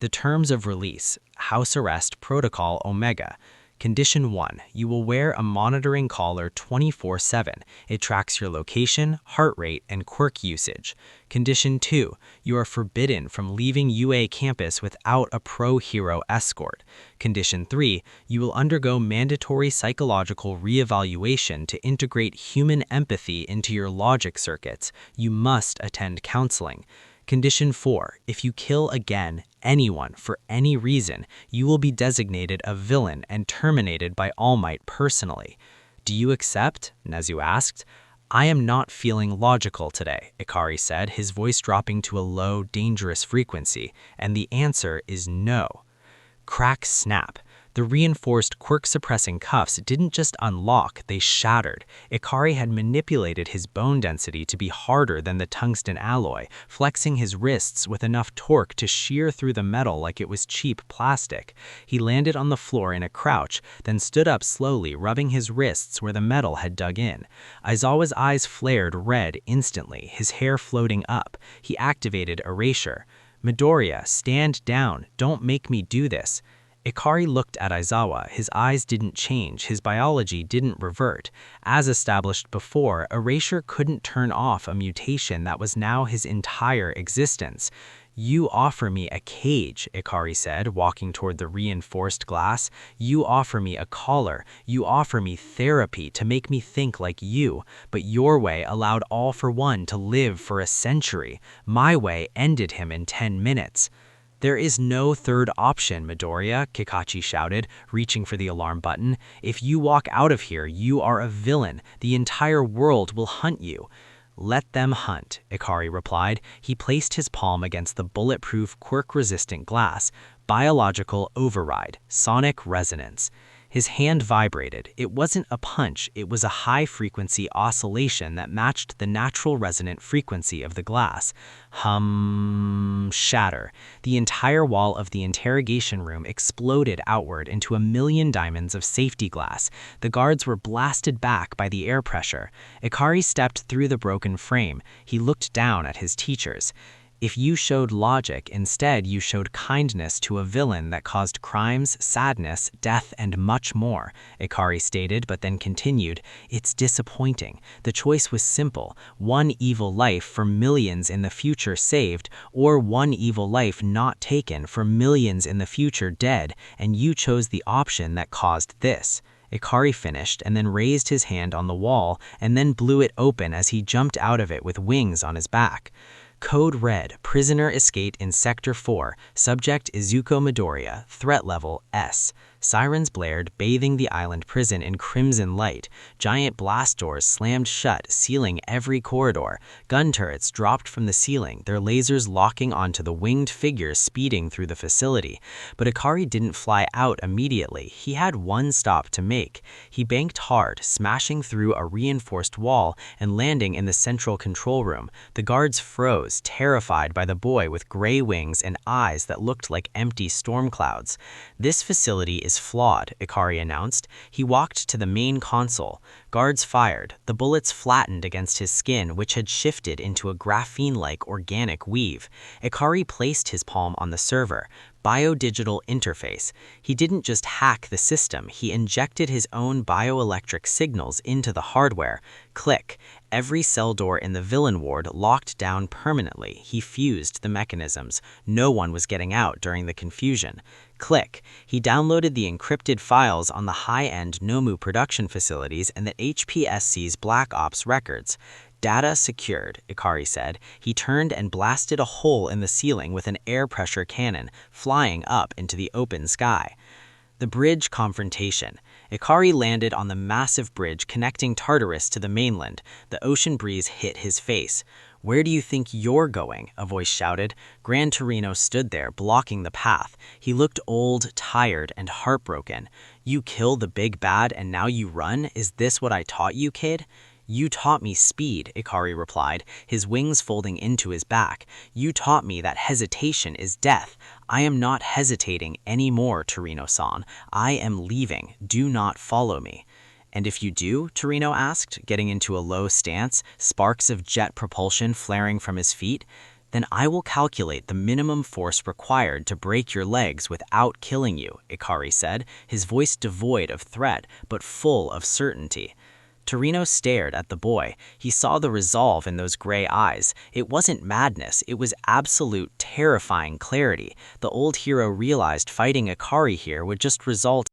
The terms of release, House Arrest Protocol Omega. Condition 1. You will wear a monitoring collar 24/7. It tracks your location, heart rate, and quirk usage. Condition 2. You are forbidden from leaving UA campus without a pro-hero escort. Condition 3. You will undergo mandatory psychological reevaluation to integrate human empathy into your logic circuits. You must attend counseling. Condition 4. If you kill again anyone for any reason, you will be designated a villain and terminated by All Might personally. Do you accept? Nezu asked. I am not feeling logical today, Ikari said, his voice dropping to a low, dangerous frequency, and the answer is no. Crack snap. The reinforced quirk-suppressing cuffs didn't just unlock, they shattered. Ikari had manipulated his bone density to be harder than the tungsten alloy, flexing his wrists with enough torque to shear through the metal like it was cheap plastic. He landed on the floor in a crouch, then stood up slowly, rubbing his wrists where the metal had dug in. Aizawa's eyes flared red instantly, his hair floating up. He activated Erasure. Midoriya, stand down. Don't make me do this. Ikari looked at Aizawa. His eyes didn't change, his biology didn't revert. As established before, Erasure couldn't turn off a mutation that was now his entire existence. You offer me a cage, Ikari said, walking toward the reinforced glass. You offer me a collar. You offer me therapy to make me think like you. But your way allowed All for One to live for a century. My way ended him in 10 minutes. There is no third option, Midoriya, Kakashi shouted, reaching for the alarm button. If you walk out of here, you are a villain. The entire world will hunt you. Let them hunt, Ikari replied. He placed his palm against the bulletproof, quirk-resistant glass. Biological override, sonic resonance. His hand vibrated. It wasn't a punch, it was a high-frequency oscillation that matched the natural resonant frequency of the glass. Hum, shatter. The entire wall of the interrogation room exploded outward into a million diamonds of safety glass. The guards were blasted back by the air pressure. Ikari stepped through the broken frame. He looked down at his teachers. If you showed logic, instead you showed kindness to a villain that caused crimes, sadness, death, and much more, Ikari stated, but then continued, it's disappointing. The choice was simple, one evil life for millions in the future saved, or one evil life not taken for millions in the future dead, and you chose the option that caused this. Ikari finished and then raised his hand on the wall and then blew it open as he jumped out of it with wings on his back. Code Red, prisoner escaped in Sector 4, subject Izuku Midoriya, threat level S. Sirens blared, bathing the island prison in crimson light. Giant blast doors slammed shut, sealing every corridor. Gun turrets dropped from the ceiling, their lasers locking onto the winged figures speeding through the facility. But Ikari didn't fly out immediately. He had one stop to make. He banked hard, smashing through a reinforced wall and landing in the central control room. The guards froze, terrified by the boy with gray wings and eyes that looked like empty storm clouds. This facility is flawed, Ikari announced. He walked to the main console. Guards fired. The bullets flattened against his skin, which had shifted into a graphene-like organic weave. Ikari placed his palm on the server. Biodigital interface. He didn't just hack the system, he injected his own bioelectric signals into the hardware. Click. Every cell door in the villain ward locked down permanently. He fused the mechanisms. No one was getting out during the confusion. Click. He downloaded the encrypted files on the high-end Nomu production facilities and the HPSC's Black Ops records. Data secured, Ikari said. He turned and blasted a hole in the ceiling with an air pressure cannon, flying up into the open sky. The bridge confrontation. Ikari landed on the massive bridge connecting Tartarus to the mainland. The ocean breeze hit his face. Where do you think you're going? A voice shouted. Gran Torino stood there, blocking the path. He looked old, tired, and heartbroken. You killed the big bad and now you run? Is this what I taught you, kid? You taught me speed, Ikari replied, his wings folding into his back. You taught me that hesitation is death. I am not hesitating anymore, Torino-san. I am leaving. Do not follow me. And if you do? Torino asked, getting into a low stance, sparks of jet propulsion flaring from his feet. Then I will calculate the minimum force required to break your legs without killing you, Ikari said, his voice devoid of threat but full of certainty. Torino stared at the boy. He saw the resolve in those gray eyes. It wasn't madness, it was absolute, terrifying clarity. The old hero realized fighting Ikari here would just result